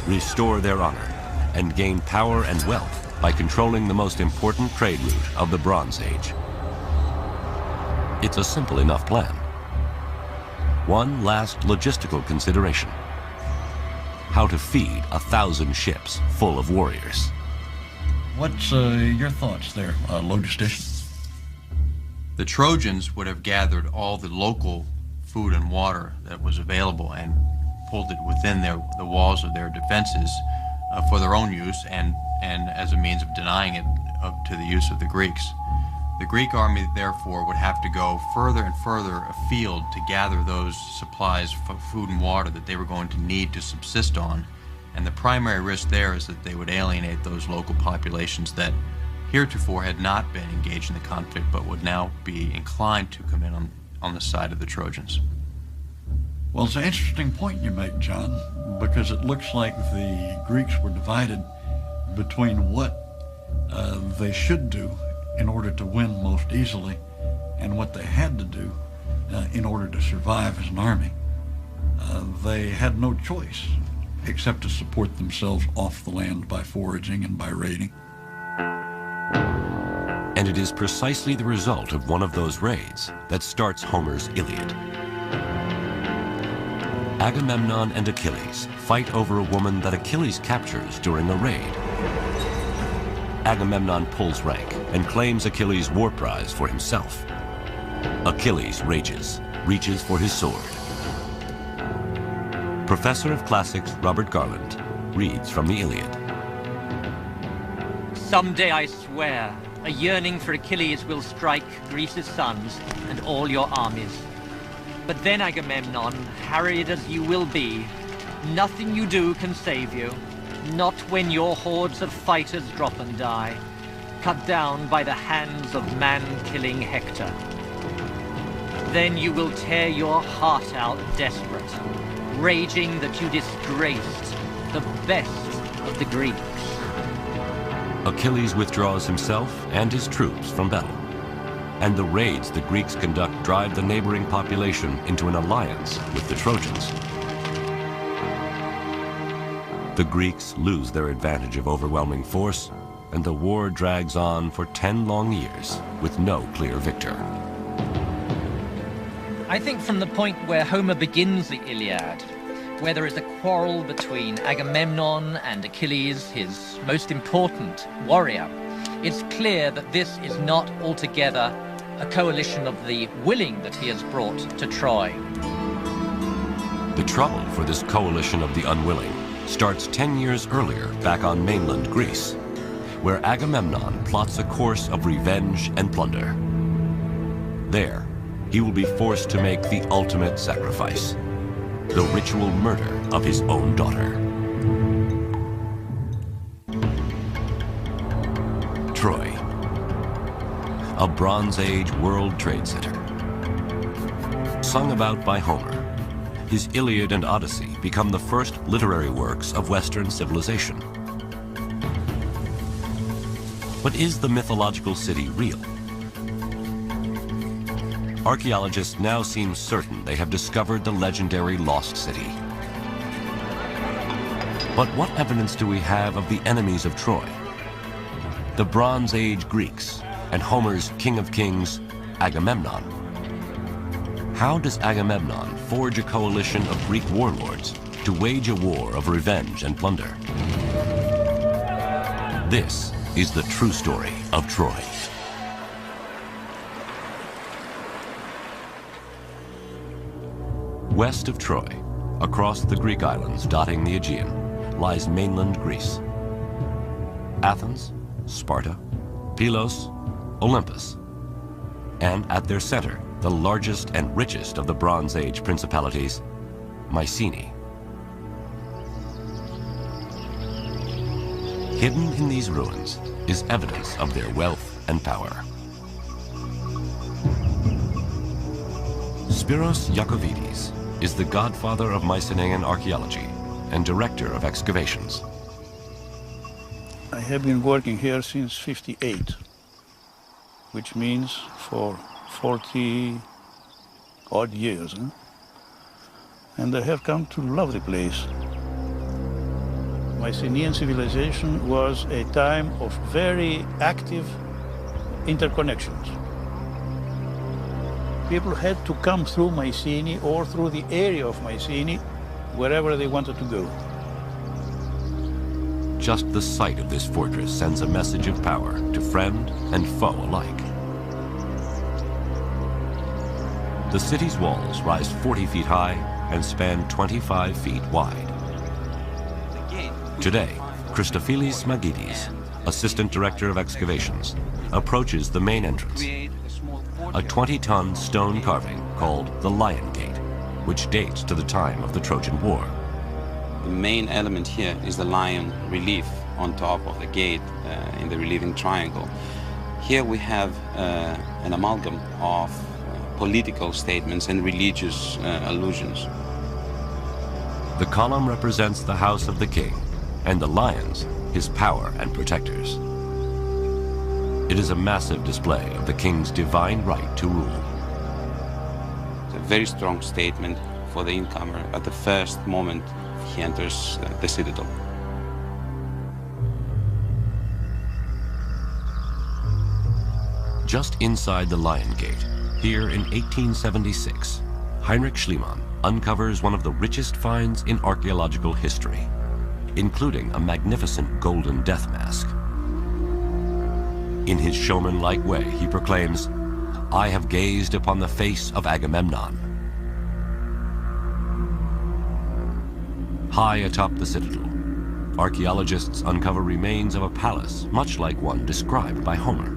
restore their honor, and gain power and wealth by controlling the most important trade route of the Bronze Age. It's a simple enough plan. One last logistical consideration: how to feed 1,000 ships full of warriors. What's your thoughts there, logistician? The Trojans would have gathered all the local food and water that was available and pulled it within the walls of their defenses for their own use and as a means of denying it to the use of the Greeks. The Greek army, therefore, would have to go further and further afield to gather those supplies of food and water that they were going to need to subsist on. And the primary risk there is that they would alienate those local populations that heretofore had not been engaged in the conflict but would now be inclined to come in on the side of the Trojans. Well, it's an interesting point you make, John, because it looks like the Greeks were divided between what they should do in order to win most easily and what they had to do in order to survive as an army. They had no choice except to support themselves off the land by foraging and by raiding. And it is precisely the result of one of those raids that starts Homer's Iliad. Agamemnon and Achilles fight over a woman that Achilles captures during a raid. Agamemnon pulls rank and claims Achilles' war prize for himself. Achilles rages, reaches for his sword. Professor of Classics Robert Garland reads from the Iliad. Someday, I swear, a yearning for Achilles will strike Greece's sons and all your armies. But then, Agamemnon, harried as you will be, nothing you do can save you. Not when your hordes of fighters drop and die, cut down by the hands of man-killing Hector. Then you will tear your heart out desperate, raging that you disgraced the best of the Greeks. Achilles withdraws himself and his troops from battle, and the raids the Greeks conduct drive the neighboring population into an alliance with the Trojans. The Greeks lose their advantage of overwhelming force, and the war drags on for 10 long years with no clear victor. I think from the point where Homer begins the Iliad, where there is a quarrel between Agamemnon and Achilles, his most important warrior, it's clear that this is not altogether a coalition of the willing that he has brought to Troy. The trouble for this coalition of the unwilling starts 10 years earlier back on mainland Greece, where Agamemnon plots a course of revenge and plunder. There, he will be forced to make the ultimate sacrifice, the ritual murder of his own daughter. Troy, a Bronze Age World Trade Center. Sung about by Homer, his Iliad and Odyssey become the first literary works of Western civilization. But is the mythological city real? Archaeologists now seem certain they have discovered the legendary lost city. But what evidence do we have of the enemies of Troy? The Bronze Age Greeks and Homer's King of Kings, Agamemnon. How does Agamemnon forge a coalition of Greek warlords to wage a war of revenge and plunder? This is the true story of Troy. West of Troy, across the Greek islands dotting the Aegean, lies mainland Greece. Athens, Sparta, Pylos, Olympus, and at their center, the largest and richest of the Bronze Age principalities, Mycenae. Hidden in these ruins is evidence of their wealth and power. Spiros Iacovides is the godfather of Mycenaean archaeology and director of excavations. I have been working here since '58, which means for 40 odd years. And I have come to love the place. Mycenaean civilization was a time of very active interconnections. People had to come through Mycenae or through the area of Mycenae wherever they wanted to go. Just the sight of this fortress sends a message of power to friend and foe alike. The city's walls rise 40 feet high and span 25 feet wide. Today, Christofilis Magidis, assistant director of excavations, approaches the main entrance, a 20-ton stone carving called the Lion Gate, which dates to the time of the Trojan War. The main element here is the lion relief on top of the gate in the relieving triangle. Here we have an amalgam of political statements and religious allusions. The column represents the house of the king, and the lions, his power and protectors. It is a massive display of the king's divine right to rule. It's a very strong statement for the incomer at the first moment he enters the citadel. Just inside the Lion Gate, here in 1876, Heinrich Schliemann uncovers one of the richest finds in archaeological history, including a magnificent golden death mask. In his showman-like way, he proclaims, "I have gazed upon the face of Agamemnon." High atop the citadel, archaeologists uncover remains of a palace much like one described by Homer.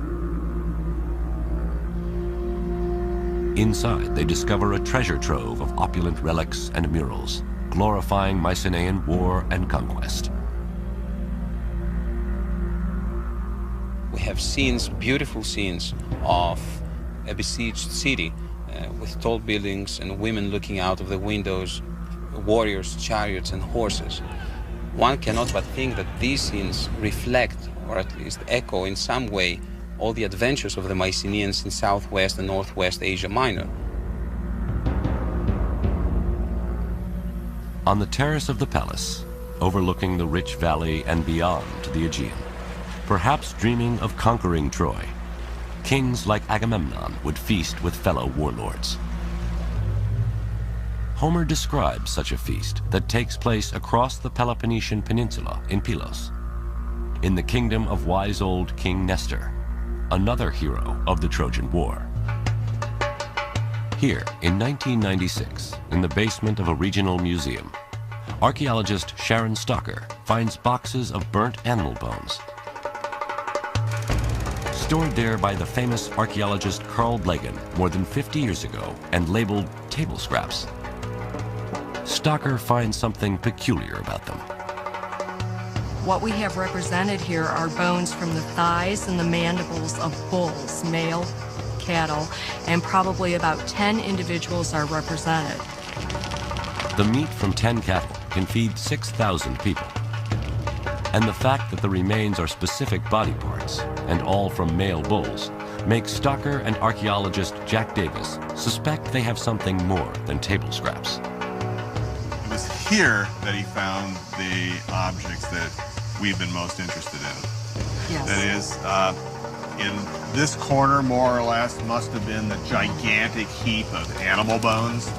Inside, they discover a treasure trove of opulent relics and murals, glorifying Mycenaean war and conquest. We have scenes, beautiful scenes, of a besieged city with tall buildings and women looking out of the windows, warriors, chariots, and horses. One cannot but think that these scenes reflect, or at least echo in some way, all the adventures of the Mycenaeans in southwest and northwest Asia Minor. On the terrace of the palace, overlooking the rich valley and beyond to the Aegean, perhaps dreaming of conquering Troy, kings like Agamemnon would feast with fellow warlords. Homer describes such a feast that takes place across the Peloponnesian Peninsula in Pylos, in the kingdom of wise old King Nestor, another hero of the Trojan War. Here, in 1996, in the basement of a regional museum, archaeologist Sharon Stocker finds boxes of burnt animal bones. Stored there by the famous archaeologist Carl Blegen more than 50 years ago and labeled table scraps. Stocker finds something peculiar about them. What we have represented here are bones from the thighs and the mandibles of bulls, male, cattle, and probably about 10 individuals are represented. The meat from 10 cattle can feed 6,000 people. And the fact that the remains are specific body parts, and all from male bulls, makes Stocker and archaeologist Jack Davis suspect they have something more than table scraps. It was here that he found the objects that we've been most interested in. Yes. That is, in this corner, more or less, must have been the gigantic heap of animal bones.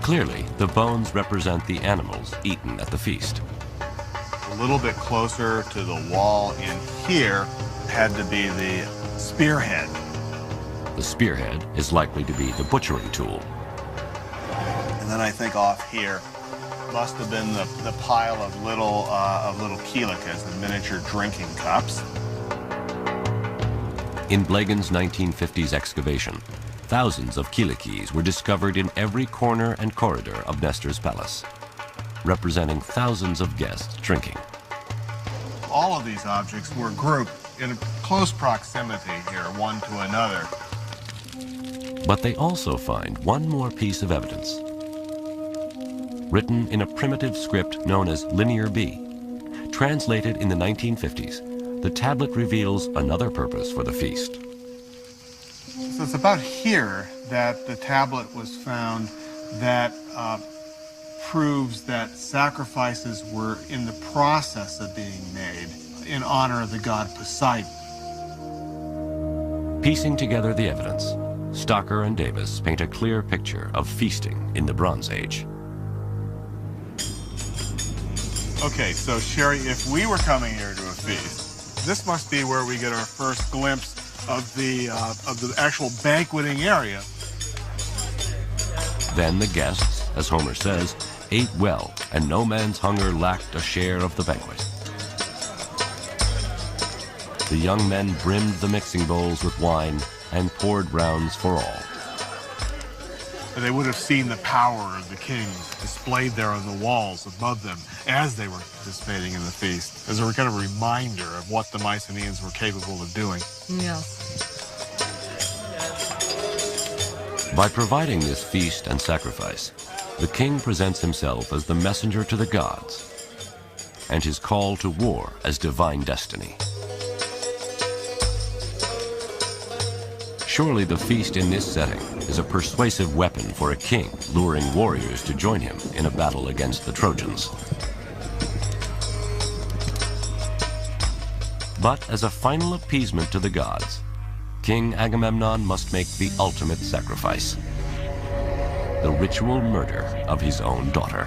Clearly, the bones represent the animals eaten at the feast. A little bit closer to the wall in here had to be the spearhead. The spearhead is likely to be the butchering tool. And then I think off here must have been the pile of little kielikas, the miniature drinking cups. In Blegen's 1950s excavation, thousands of kilikis were discovered in every corner and corridor of Nestor's palace, representing thousands of guests drinking. All of these objects were grouped in close proximity here, one to another. But they also find one more piece of evidence. Written in a primitive script known as Linear B, translated in the 1950s, the tablet reveals another purpose for the feast. So it's about here that the tablet was found that proves that sacrifices were in the process of being made in honor of the god Poseidon. Piecing together the evidence, Stocker and Davis paint a clear picture of feasting in the Bronze Age. Okay, so Sherry, if we were coming here to a feast, this must be where we get our first glimpse of the actual banqueting area. Then the guests, as Homer says, ate well, and no man's hunger lacked a share of the banquet. The young men brimmed the mixing bowls with wine and poured rounds for all. And they would have seen the power of the king displayed there on the walls above them as they were participating in the feast, as a kind of reminder of what the Mycenaeans were capable of doing. Yes. By providing this feast and sacrifice, the king presents himself as the messenger to the gods, and his call to war as divine destiny. Surely the feast in this setting is a persuasive weapon for a king luring warriors to join him in a battle against the Trojans. But as a final appeasement to the gods, King Agamemnon must make the ultimate sacrifice: the ritual murder of his own daughter.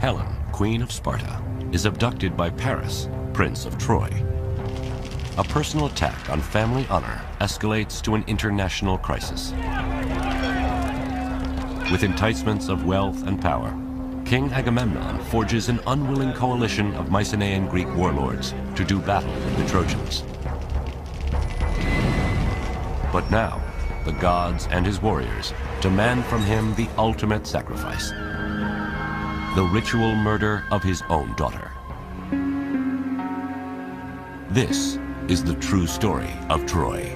Helen, Queen of Sparta, is abducted by Paris, Prince of Troy. A personal attack on family honor escalates to an international crisis. With enticements of wealth and power, King Agamemnon forges an unwilling coalition of Mycenaean Greek warlords to do battle with the Trojans. But now, the gods and his warriors demand from him the ultimate sacrifice: the ritual murder of his own daughter. This is the true story of Troy.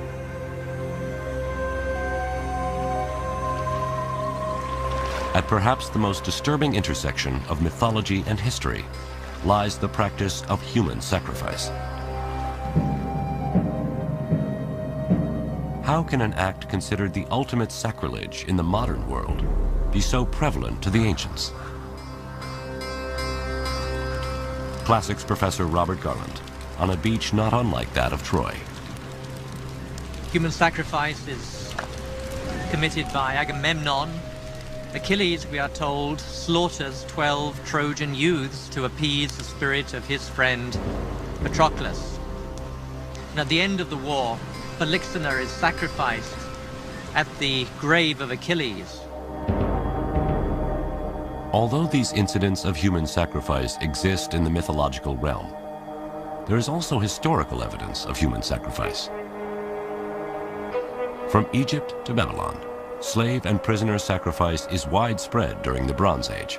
At perhaps the most disturbing intersection of mythology and history lies the practice of human sacrifice. How can an act considered the ultimate sacrilege in the modern world be so prevalent to the ancients? Classics professor Robert Garland on a beach not unlike that of Troy. Human sacrifice is committed by Agamemnon. Achilles, we are told, slaughters 12 Trojan youths to appease the spirit of his friend Patroclus. And at the end of the war, Pollux is sacrificed at the grave of Achilles. Although these incidents of human sacrifice exist in the mythological realm, there is also historical evidence of human sacrifice. From Egypt to Babylon, slave and prisoner sacrifice is widespread during the Bronze Age,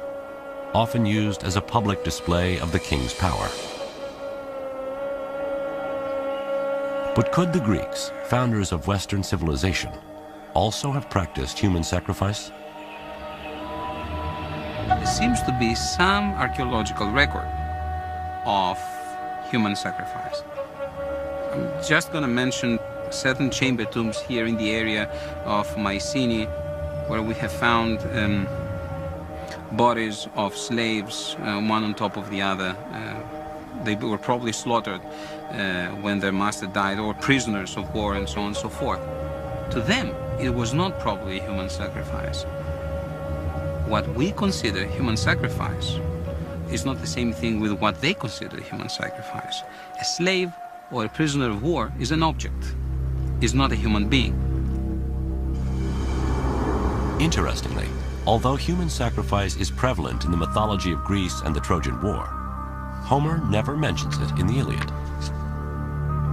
often used as a public display of the king's power. But could the Greeks, founders of Western civilization, also have practiced human sacrifice? There seems to be some archaeological record of human sacrifice. I'm just going to mention certain chamber tombs here in the area of Mycenae, where we have found bodies of slaves, one on top of the other. They were probably slaughtered when their master died, or prisoners of war, and so on and so forth. To them, it was not probably a human sacrifice. What we consider human sacrifice is not the same thing with what they consider human sacrifice. A slave or a prisoner of war is an object, is not a human being. Interestingly, although human sacrifice is prevalent in the mythology of Greece and the Trojan War, Homer never mentions it in the Iliad.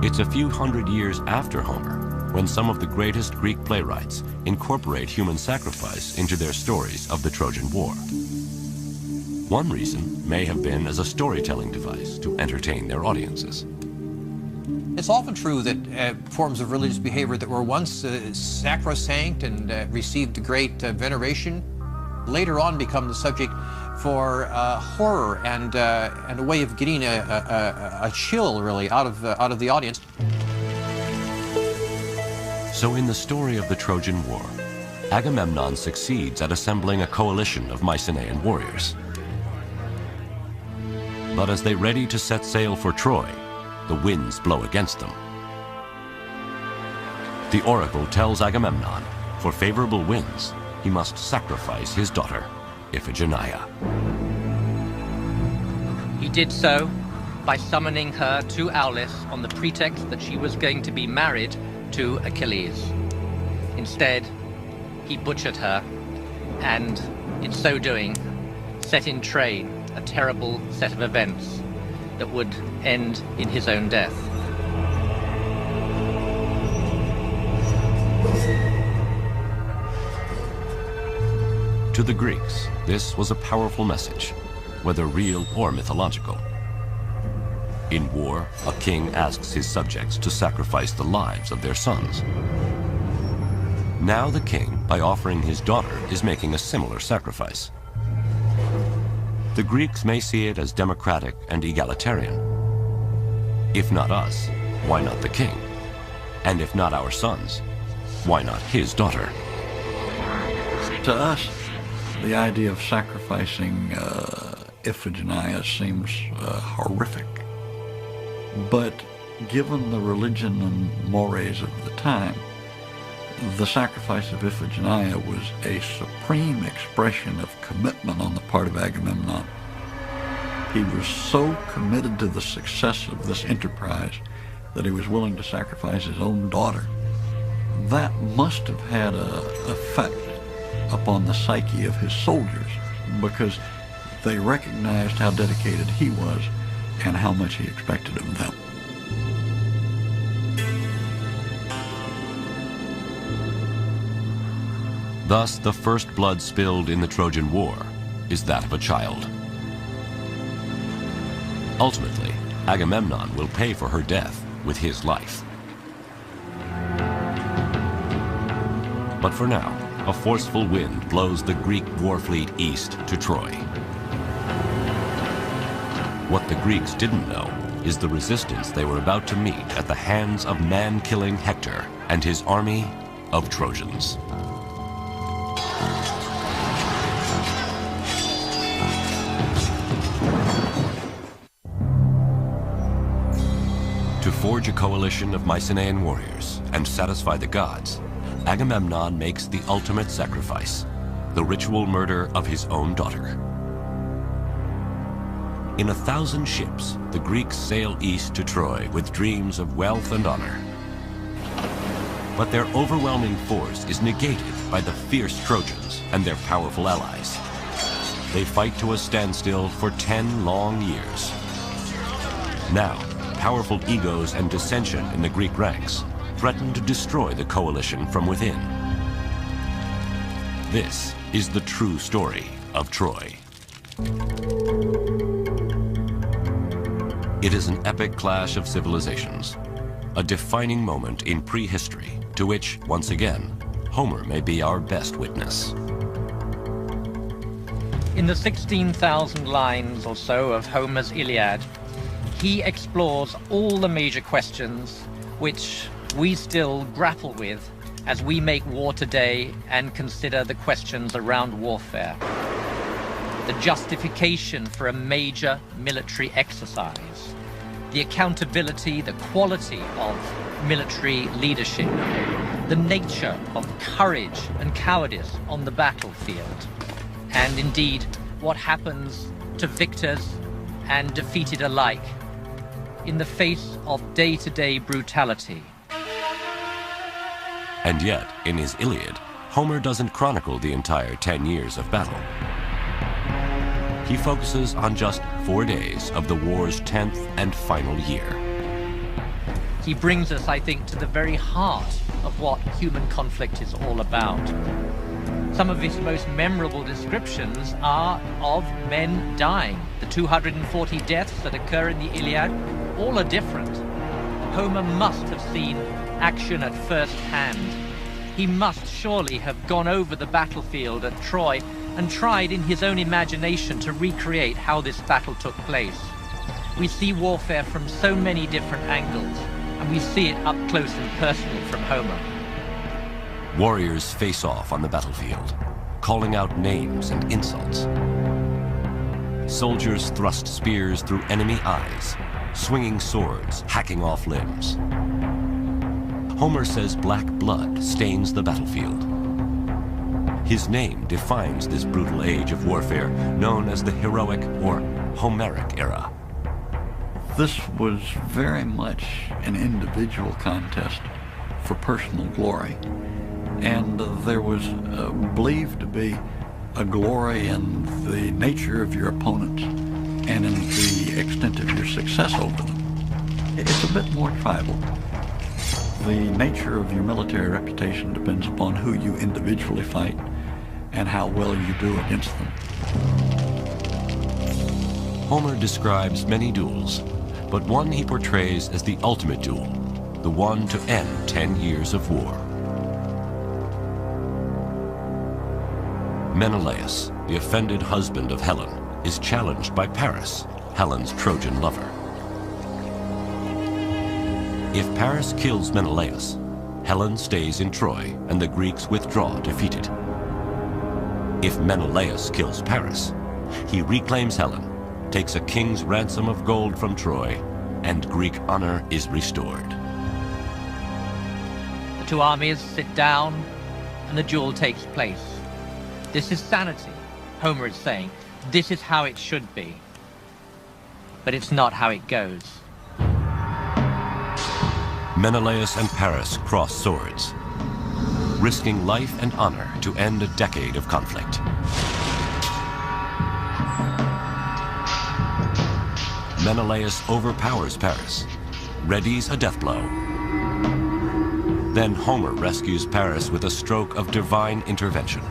It's a few hundred years after Homer when some of the greatest Greek playwrights incorporate human sacrifice into their stories of the Trojan War. One reason may have been as a storytelling device to entertain their audiences. It's often true that forms of religious behavior that were once sacrosanct and received great veneration later on become the subject for horror and a way of getting a chill, really, out of the audience. So in the story of the Trojan War, Agamemnon succeeds at assembling a coalition of Mycenaean warriors. But as they ready to set sail for Troy, the winds blow against them. The oracle tells Agamemnon, for favorable winds, he must sacrifice his daughter, Iphigenia. He did so by summoning her to Aulis on the pretext that she was going to be married to Achilles. Instead, he butchered her, and in so doing, set in train a terrible set of events that would end in his own death. To the Greeks, this was a powerful message, whether real or mythological. In war, a king asks his subjects to sacrifice the lives of their sons. Now the king, by offering his daughter, is making a similar sacrifice. The Greeks may see it as democratic and egalitarian. If not us, why not the king? And if not our sons, why not his daughter? To us, the idea of sacrificing Iphigenia seems horrific. But given the religion and mores of the time, the sacrifice of Iphigenia was a supreme expression of commitment on the part of Agamemnon. He was so committed to the success of this enterprise that he was willing to sacrifice his own daughter. That must have had an effect upon the psyche of his soldiers, because they recognized how dedicated he was and how much he expected of them. Thus, the first blood spilled in the Trojan War is that of a child. Ultimately, Agamemnon will pay for her death with his life. But for now, a forceful wind blows the Greek war fleet east to Troy. What the Greeks didn't know is the resistance they were about to meet at the hands of man-killing Hector and his army of Trojans. To forge a coalition of Mycenaean warriors and satisfy the gods, Agamemnon makes the ultimate sacrifice, the ritual murder of his own daughter. In 1,000 ships, the Greeks sail east to Troy with dreams of wealth and honor. But their overwhelming force is negated by the fierce Trojans and their powerful allies. They fight to a standstill for 10 long years. Now, powerful egos and dissension in the Greek ranks threaten to destroy the coalition from within. This is the true story of Troy. It is an epic clash of civilizations, a defining moment in prehistory to which, once again, Homer may be our best witness. In the 16,000 lines or so of Homer's Iliad, he explores all the major questions which we still grapple with as we make war today and consider the questions around warfare. The justification for a major military exercise, the accountability, the quality of military leadership, the nature of courage and cowardice on the battlefield, and indeed what happens to victors and defeated alike in the face of day-to-day brutality. And yet, in his Iliad, Homer doesn't chronicle the entire 10 years of battle. He focuses on just 4 days of the war's 10th and final year. He brings us, I think, to the very heart of what human conflict is all about. Some of his most memorable descriptions are of men dying. The 240 deaths that occur in the Iliad, all are different. Homer must have seen action at first hand. He must surely have gone over the battlefield at Troy and tried in his own imagination to recreate how this battle took place. We see warfare from so many different angles, and we see it up close and personal from Homer. Warriors face off on the battlefield, calling out names and insults. Soldiers thrust spears through enemy eyes, swinging swords, hacking off limbs. Homer says black blood stains the battlefield. His name defines this brutal age of warfare, known as the heroic or Homeric era. This was very much an individual contest for personal glory. And there was believed to be a glory in the nature of your opponents and in the extent of your success over them. It's a bit more tribal. The nature of your military reputation depends upon who you individually fight and how well you do against them. Homer describes many duels, but one he portrays as the ultimate duel, the one to end 10 years of war. Menelaus, the offended husband of Helen, is challenged by Paris, Helen's Trojan lover. If Paris kills Menelaus, Helen stays in Troy and the Greeks withdraw defeated. If Menelaus kills Paris, he reclaims Helen, takes a king's ransom of gold from Troy, and Greek honor is restored. The two armies sit down and the duel takes place. This is sanity, Homer is saying. This is how it should be. But it's not how it goes. Menelaus and Paris cross swords, risking life and honor to end a decade of conflict. Menelaus overpowers Paris, readies a death blow. Then Homer rescues Paris with a stroke of divine intervention.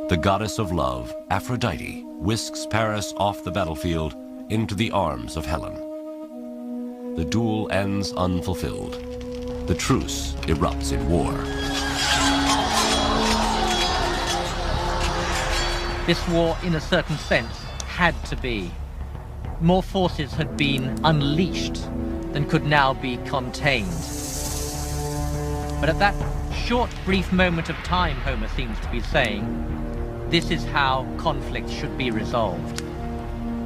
The goddess of love, Aphrodite, whisks Paris off the battlefield into the arms of Helen. The duel ends unfulfilled. The truce erupts in war. This war, in a certain sense, had to be. More forces had been unleashed than could now be contained. But at that short, brief moment of time, Homer seems to be saying, this is how conflict should be resolved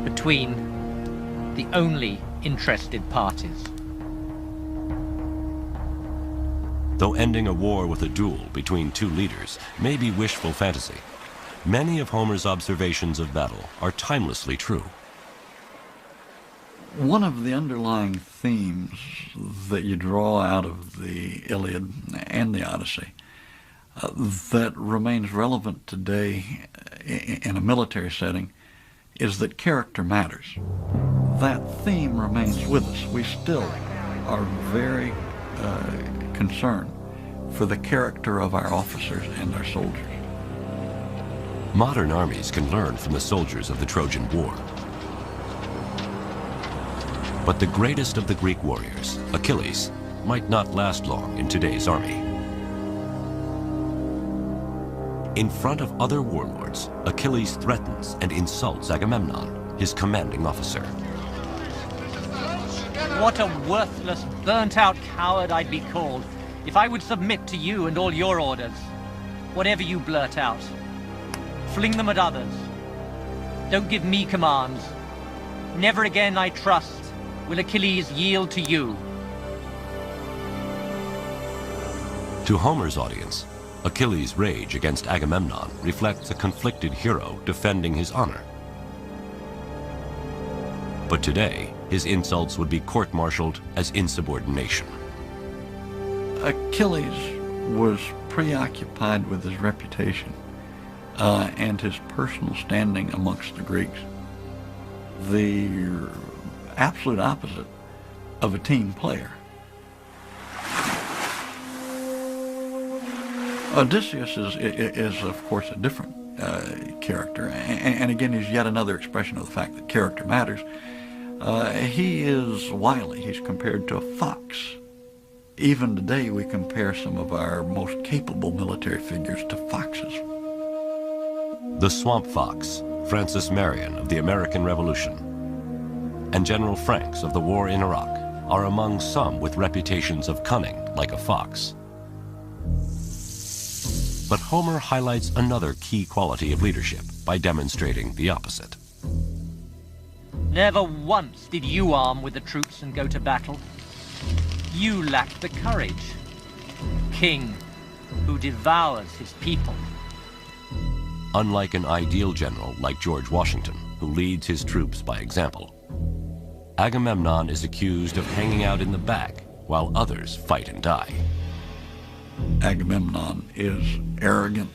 between the only interested parties. Though ending a war with a duel between two leaders may be wishful fantasy, many of Homer's observations of battle are timelessly true. One of the underlying themes that you draw out of the Iliad and the Odyssey that remains relevant today in a military setting is that character matters. That theme remains with us. We still are very concerned for the character of our officers and our soldiers. Modern armies can learn from the soldiers of the Trojan War. But the greatest of the Greek warriors, Achilles, might not last long in today's army. In front of other warlords, Achilles threatens and insults Agamemnon, his commanding officer. What a worthless, burnt-out coward I'd be called if I would submit to you and all your orders. Whatever you blurt out, fling them at others. Don't give me commands. Never again, I trust, will Achilles yield to you. To Homer's audience, Achilles' rage against Agamemnon reflects a conflicted hero defending his honor. But today, his insults would be court-martialed as insubordination. Achilles was preoccupied with his reputation and his personal standing amongst the Greeks. The absolute opposite of a team player. Odysseus is of course a different character, and again is yet another expression of the fact that character matters. He is wily. He's compared to a fox. Even today we compare some of our most capable military figures to foxes. The swamp fox, Francis Marion of the American Revolution, and General Franks of the war in Iraq are among some with reputations of cunning like a fox. But Homer highlights another key quality of leadership by demonstrating the opposite. Never once did you arm with the troops and go to battle. You lacked the courage. King who devours his people. Unlike an ideal general like George Washington, who leads his troops by example, Agamemnon is accused of hanging out in the back while others fight and die. Agamemnon is arrogant,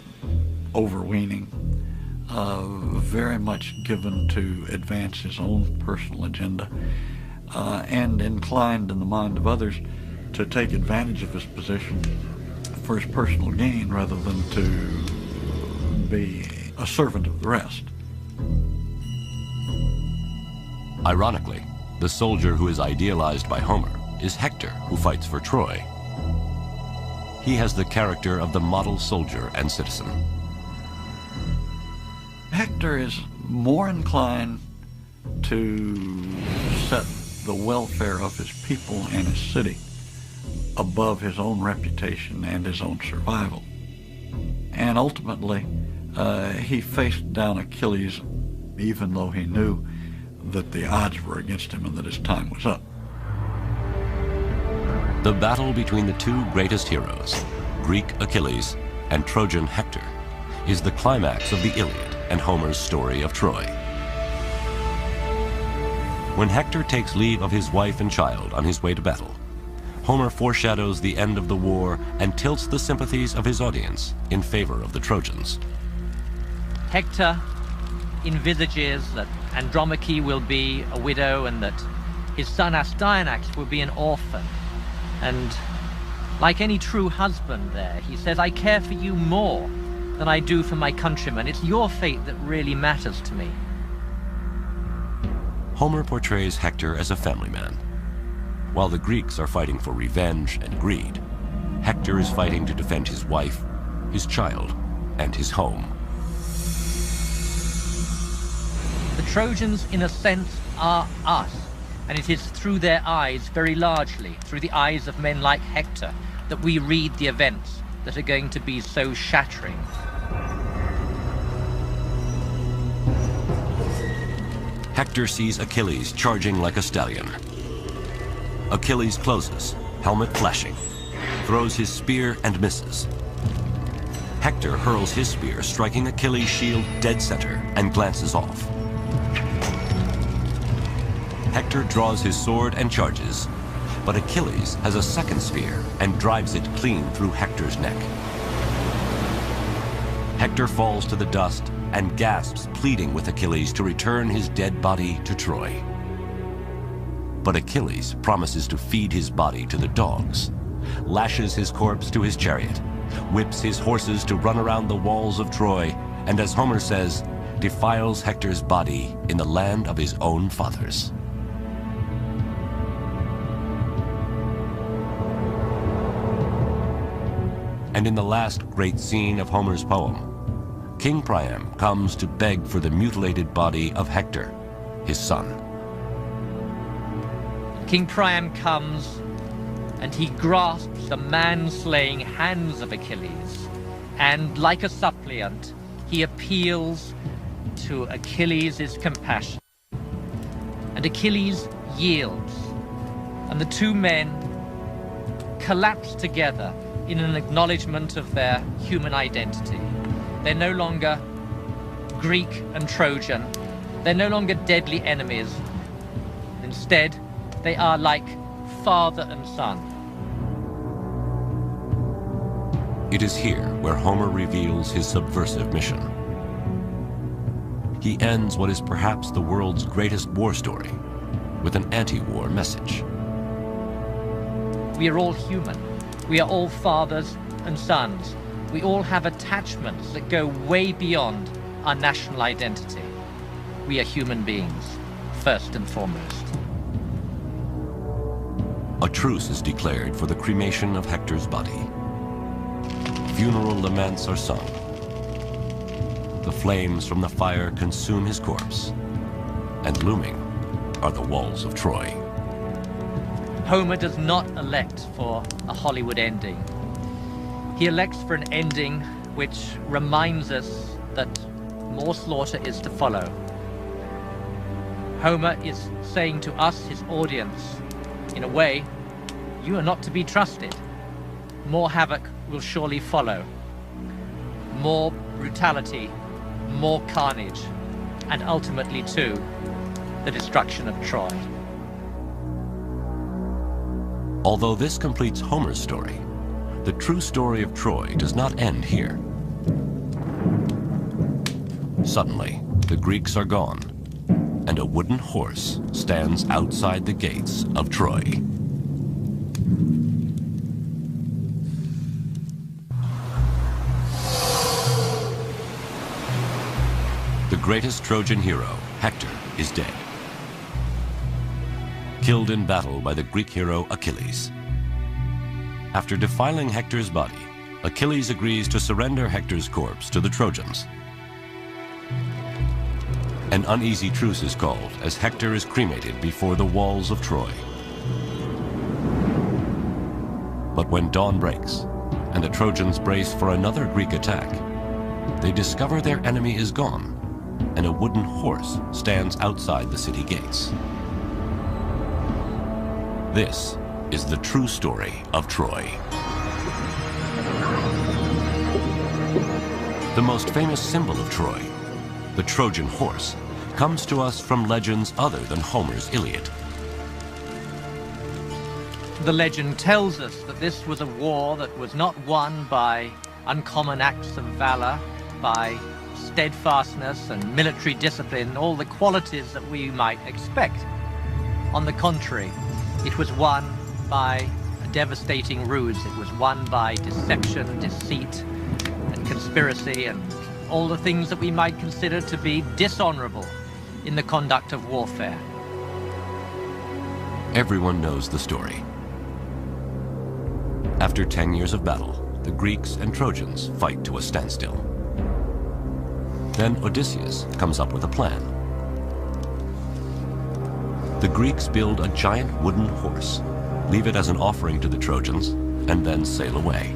overweening, very much given to advance his own personal agenda, and inclined in the mind of others to take advantage of his position for his personal gain rather than to be a servant of the rest. Ironically, the soldier who is idealized by Homer is Hector, who fights for Troy. He has the character of the model soldier and citizen. Hector is more inclined to set the welfare of his people and his city above his own reputation and his own survival. And ultimately, he faced down Achilles even though he knew that the odds were against him and that his time was up. The battle between the two greatest heroes, Greek Achilles and Trojan Hector, is the climax of the Iliad and Homer's story of Troy. When Hector takes leave of his wife and child on his way to battle, Homer foreshadows the end of the war and tilts the sympathies of his audience in favor of the Trojans. Hector envisages that Andromache will be a widow and that his son Astyanax will be an orphan. And like any true husband there, he says, I care for you more than I do for my countrymen. It's your fate that really matters to me. Homer portrays Hector as a family man. While the Greeks are fighting for revenge and greed, Hector is fighting to defend his wife, his child, and his home. The Trojans, in a sense, are us. And it is through their eyes, very largely, through the eyes of men like Hector, that we read the events that are going to be so shattering. Hector sees Achilles charging like a stallion. Achilles closes, helmet flashing, throws his spear and misses. Hector hurls his spear, striking Achilles' shield dead center, and glances off. Hector draws his sword and charges, but Achilles has a second spear and drives it clean through Hector's neck. Hector falls to the dust and gasps, pleading with Achilles to return his dead body to Troy. But Achilles promises to feed his body to the dogs, lashes his corpse to his chariot, whips his horses to run around the walls of Troy, and as Homer says, defiles Hector's body in the land of his own fathers. And in the last great scene of Homer's poem, King Priam comes to beg for the mutilated body of Hector, his son. King Priam comes and he grasps the man-slaying hands of Achilles, and like a suppliant, he appeals to Achilles' compassion. And Achilles yields, and the two men collapse together in an acknowledgement of their human identity. They're no longer Greek and Trojan. They're no longer deadly enemies. Instead, they are like father and son. It is here where Homer reveals his subversive mission. He ends what is perhaps the world's greatest war story with an anti-war message. We are all human. We are all fathers and sons. We all have attachments that go way beyond our national identity. We are human beings, first and foremost. A truce is declared for the cremation of Hector's body. Funeral laments are sung. The flames from the fire consume his corpse, and looming are the walls of Troy. Homer does not elect for a Hollywood ending. He elects for an ending which reminds us that more slaughter is to follow. Homer is saying to us, his audience, in a way, you are not to be trusted. More havoc will surely follow. More brutality, more carnage, and ultimately, too, the destruction of Troy. Although this completes Homer's story, the true story of Troy does not end here. Suddenly, the Greeks are gone, and a wooden horse stands outside the gates of Troy. The greatest Trojan hero, Hector, is dead. Killed in battle by the Greek hero Achilles. After defiling Hector's body, Achilles agrees to surrender Hector's corpse to the Trojans. An uneasy truce is called as Hector is cremated before the walls of Troy. But when dawn breaks and the Trojans brace for another Greek attack, they discover their enemy is gone and a wooden horse stands outside the city gates. This is the true story of Troy. The most famous symbol of Troy, the Trojan horse, comes to us from legends other than Homer's Iliad. The legend tells us that this was a war that was not won by uncommon acts of valor, by steadfastness and military discipline, all the qualities that we might expect. On the contrary, it was won by a devastating ruse. It was won by deception, deceit, and conspiracy, and all the things that we might consider to be dishonorable in the conduct of warfare. Everyone knows the story. After 10 years of battle, the Greeks and Trojans fight to a standstill. Then Odysseus comes up with a plan. The Greeks build a giant wooden horse, leave it as an offering to the Trojans, and then sail away.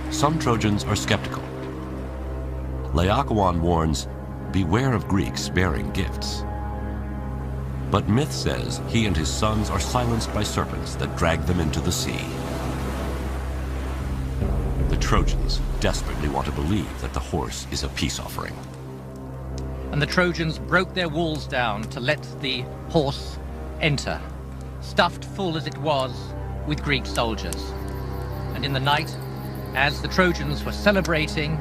Some Trojans are skeptical. Laocoon warns, beware of Greeks bearing gifts. But myth says he and his sons are silenced by serpents that drag them into the sea. The Trojans desperately want to believe that the horse is a peace offering. And the Trojans broke their walls down to let the horse enter, stuffed full as it was with Greek soldiers. And in the night, as the Trojans were celebrating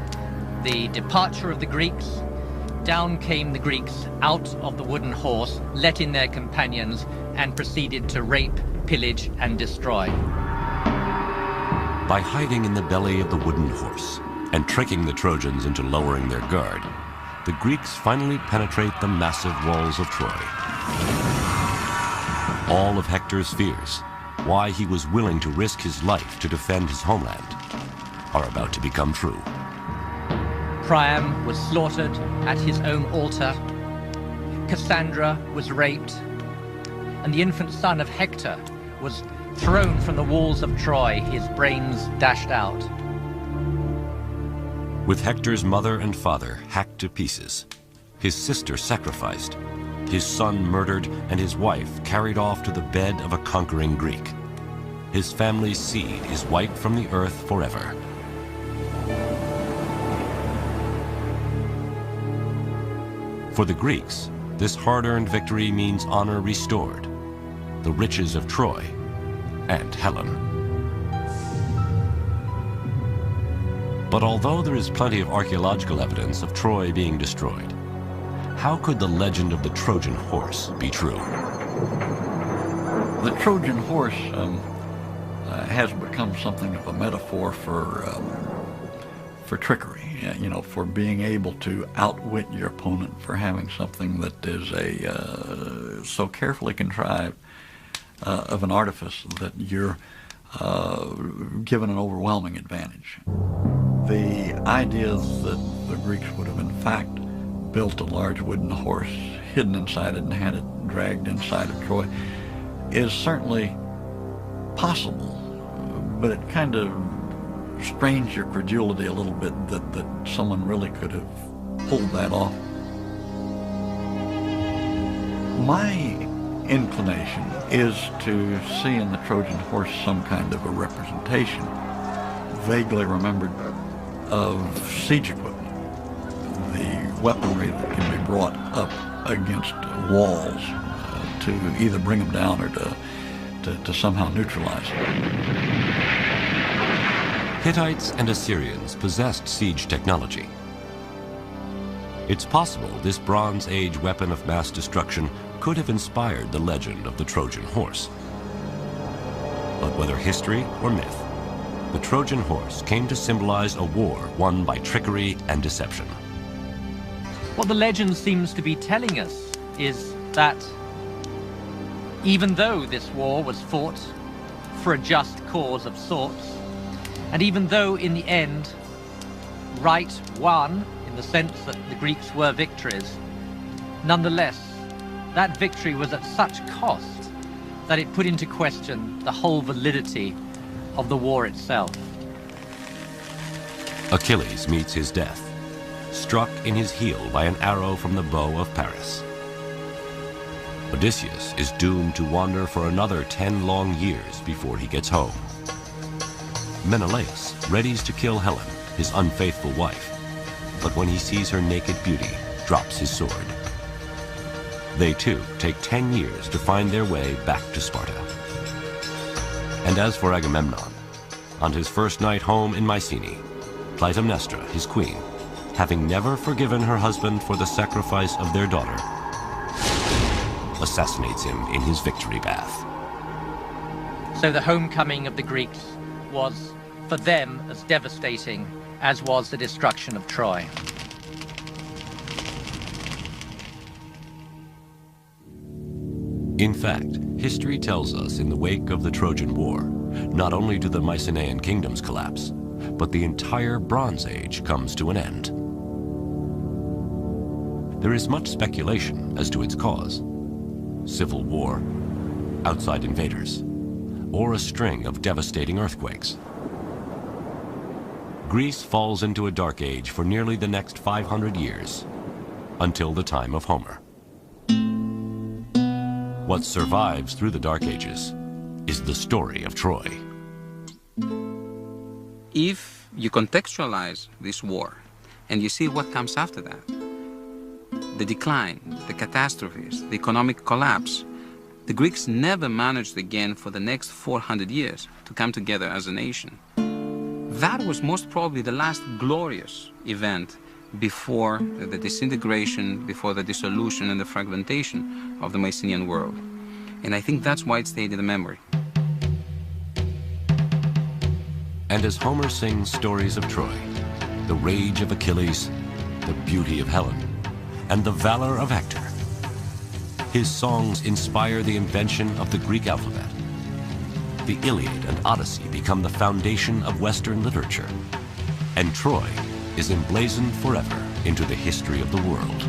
the departure of the Greeks, down came the Greeks out of the wooden horse, let in their companions, and proceeded to rape, pillage, and destroy. By hiding in the belly of the wooden horse and tricking the Trojans into lowering their guard, the Greeks finally penetrate the massive walls of Troy. All of Hector's fears, why he was willing to risk his life to defend his homeland, are about to become true. Priam was slaughtered at his own altar. Cassandra was raped. And the infant son of Hector was thrown from the walls of Troy, his brains dashed out. With Hector's mother and father hacked to pieces, his sister sacrificed, his son murdered, and his wife carried off to the bed of a conquering Greek, his family's seed is wiped from the earth forever. For the Greeks, this hard-earned victory means honor restored, the riches of Troy, and Helen. But although there is plenty of archaeological evidence of Troy being destroyed, how could the legend of the Trojan horse be true? The Trojan horse has become something of a metaphor for trickery, you know, for being able to outwit your opponent, for having something that is so carefully contrived of an artifice that you're given an overwhelming advantage. The idea that the Greeks would have in fact built a large wooden horse, hidden inside it, and had it dragged inside of Troy is certainly possible, but it kind of strains your credulity a little bit that someone really could have pulled that off. My inclination is to see in the Trojan horse some kind of a representation, vaguely remembered, of siege equipment, the weaponry that can be brought up against walls to either bring them down or to somehow neutralize them. Hittites and Assyrians possessed siege technology. It's possible this Bronze Age weapon of mass destruction could have inspired the legend of the Trojan horse. But whether history or myth, the Trojan horse came to symbolize a war won by trickery and deception. What the legend seems to be telling us is that even though this war was fought for a just cause of sorts, and even though in the end right won, in the sense that the Greeks were victors, nonetheless that victory was at such cost that it put into question the whole validity of the war itself. Achilles meets his death, struck in his heel by an arrow from the bow of Paris. Odysseus is doomed to wander for another 10 long years before he gets home. Menelaus readies to kill Helen, his unfaithful wife, but when he sees her naked beauty, drops his sword. They too take 10 years to find their way back to Sparta. And as for Agamemnon, on his first night home in Mycenae, Clytemnestra, his queen, having never forgiven her husband for the sacrifice of their daughter, assassinates him in his victory bath. So the homecoming of the Greeks was for them as devastating as was the destruction of Troy. In fact, history tells us in the wake of the Trojan War, not only do the Mycenaean kingdoms collapse, but the entire Bronze Age comes to an end. There is much speculation as to its cause: civil war, outside invaders, or a string of devastating earthquakes. Greece falls into a dark age for nearly the next 500 years, until the time of Homer. What survives through the Dark Ages is the story of Troy. If you contextualize this war and you see what comes after that, the decline, the catastrophes, the economic collapse, the Greeks never managed again for the next 400 years to come together as a nation. That was most probably the last glorious event before the disintegration, before the dissolution and the fragmentation of the Mycenaean world. And I think that's why it stayed in the memory. And as Homer sings stories of Troy, the rage of Achilles, the beauty of Helen, and the valor of Hector, his songs inspire the invention of the Greek alphabet. The Iliad and Odyssey become the foundation of Western literature, and Troy is emblazoned forever into the history of the world.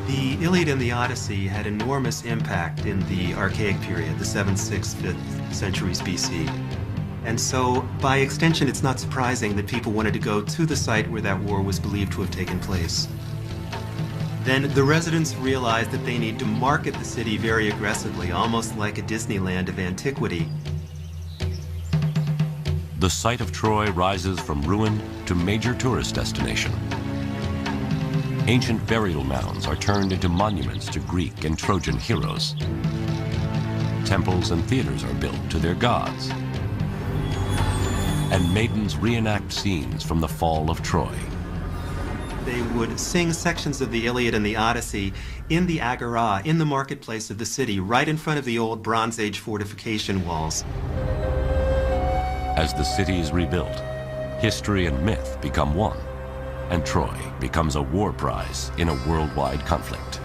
The Iliad and the Odyssey had enormous impact in the Archaic period, the 7th, 6th, 5th centuries BC. And so, by extension, it's not surprising that people wanted to go to the site where that war was believed to have taken place. Then the residents realized that they need to market the city very aggressively, almost like a Disneyland of antiquity. The site of Troy rises from ruin to major tourist destination. Ancient burial mounds are turned into monuments to Greek and Trojan heroes. Temples and theaters are built to their gods. And maidens reenact scenes from the fall of Troy. they would sing sections of the Iliad and the Odyssey in the agora, in the marketplace of the city, right in front of the old Bronze Age fortification walls. As the city is rebuilt, history and myth become one, and Troy becomes a war prize in a worldwide conflict.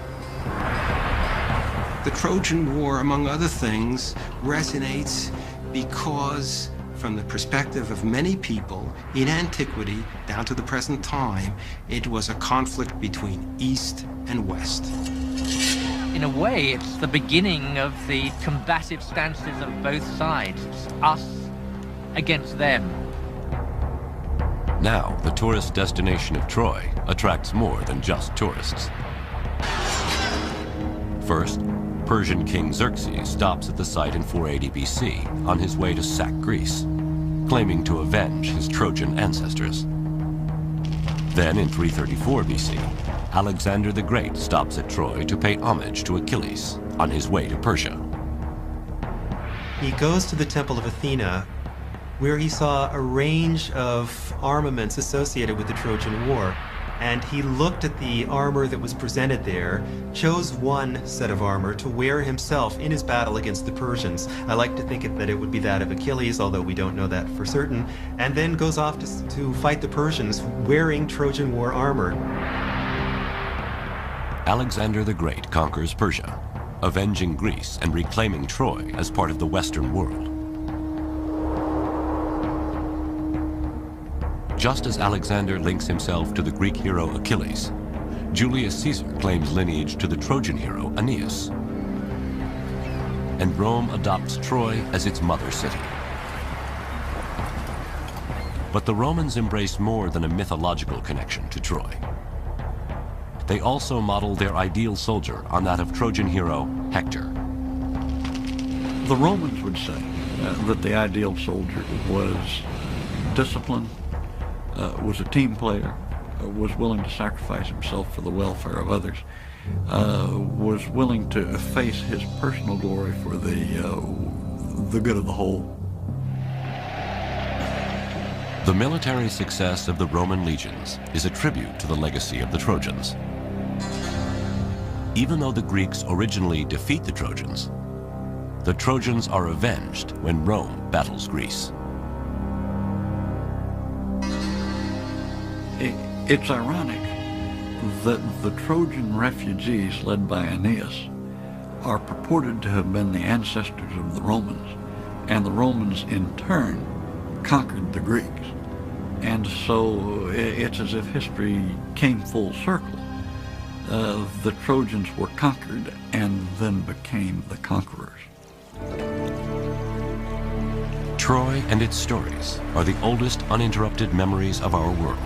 The Trojan War, among other things, resonates because, from the perspective of many people, in antiquity, down to the present time, it was a conflict between East and West. In a way, it's the beginning of the combative stances of both sides. It's us against them. Now, the tourist destination of Troy attracts more than just tourists. First, Persian King Xerxes stops at the site in 480 BC on his way to sack Greece, claiming to avenge his Trojan ancestors. Then, in 334 BC, Alexander the Great stops at Troy to pay homage to Achilles on his way to Persia. He goes to the Temple of Athena, where he saw a range of armaments associated with the Trojan War. And he looked at the armor that was presented there, chose one set of armor to wear himself in his battle against the Persians. I like to think that it would be that of Achilles, although we don't know that for certain, and then goes off to fight the Persians wearing Trojan War armor. Alexander the Great conquers Persia, avenging Greece and reclaiming Troy as part of the Western world. Just as Alexander links himself to the Greek hero Achilles, Julius Caesar claims lineage to the Trojan hero Aeneas. And Rome adopts Troy as its mother city. But the Romans embraced more than a mythological connection to Troy. They also modeled their ideal soldier on that of Trojan hero Hector. The Romans would say that the ideal soldier was disciplined, was a team player, was willing to sacrifice himself for the welfare of others, was willing to efface his personal glory for the good of the whole. The military success of the Roman legions is a tribute to the legacy of the Trojans. Even though the Greeks originally defeat the Trojans are avenged when Rome battles Greece. It's ironic that the Trojan refugees led by Aeneas are purported to have been the ancestors of the Romans, and the Romans in turn conquered the Greeks. And so it's as if history came full circle. The Trojans were conquered and then became the conquerors. Troy and its stories are the oldest uninterrupted memories of our world.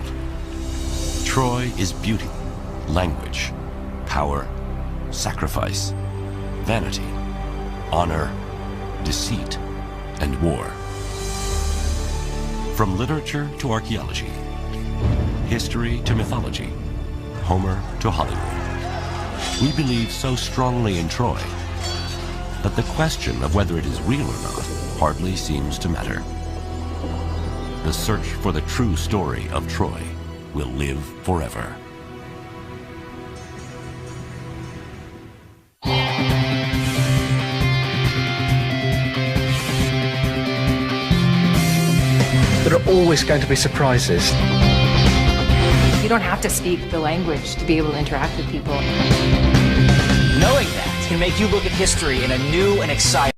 Troy is beauty, language, power, sacrifice, vanity, honor, deceit, and war. From literature to archaeology, history to mythology, Homer to Hollywood, we believe so strongly in Troy that the question of whether it is real or not hardly seems to matter. The search for the true story of Troy will live forever. There are always going to be surprises. You don't have to speak the language to be able to interact with people. Knowing that can make you look at history in a new and exciting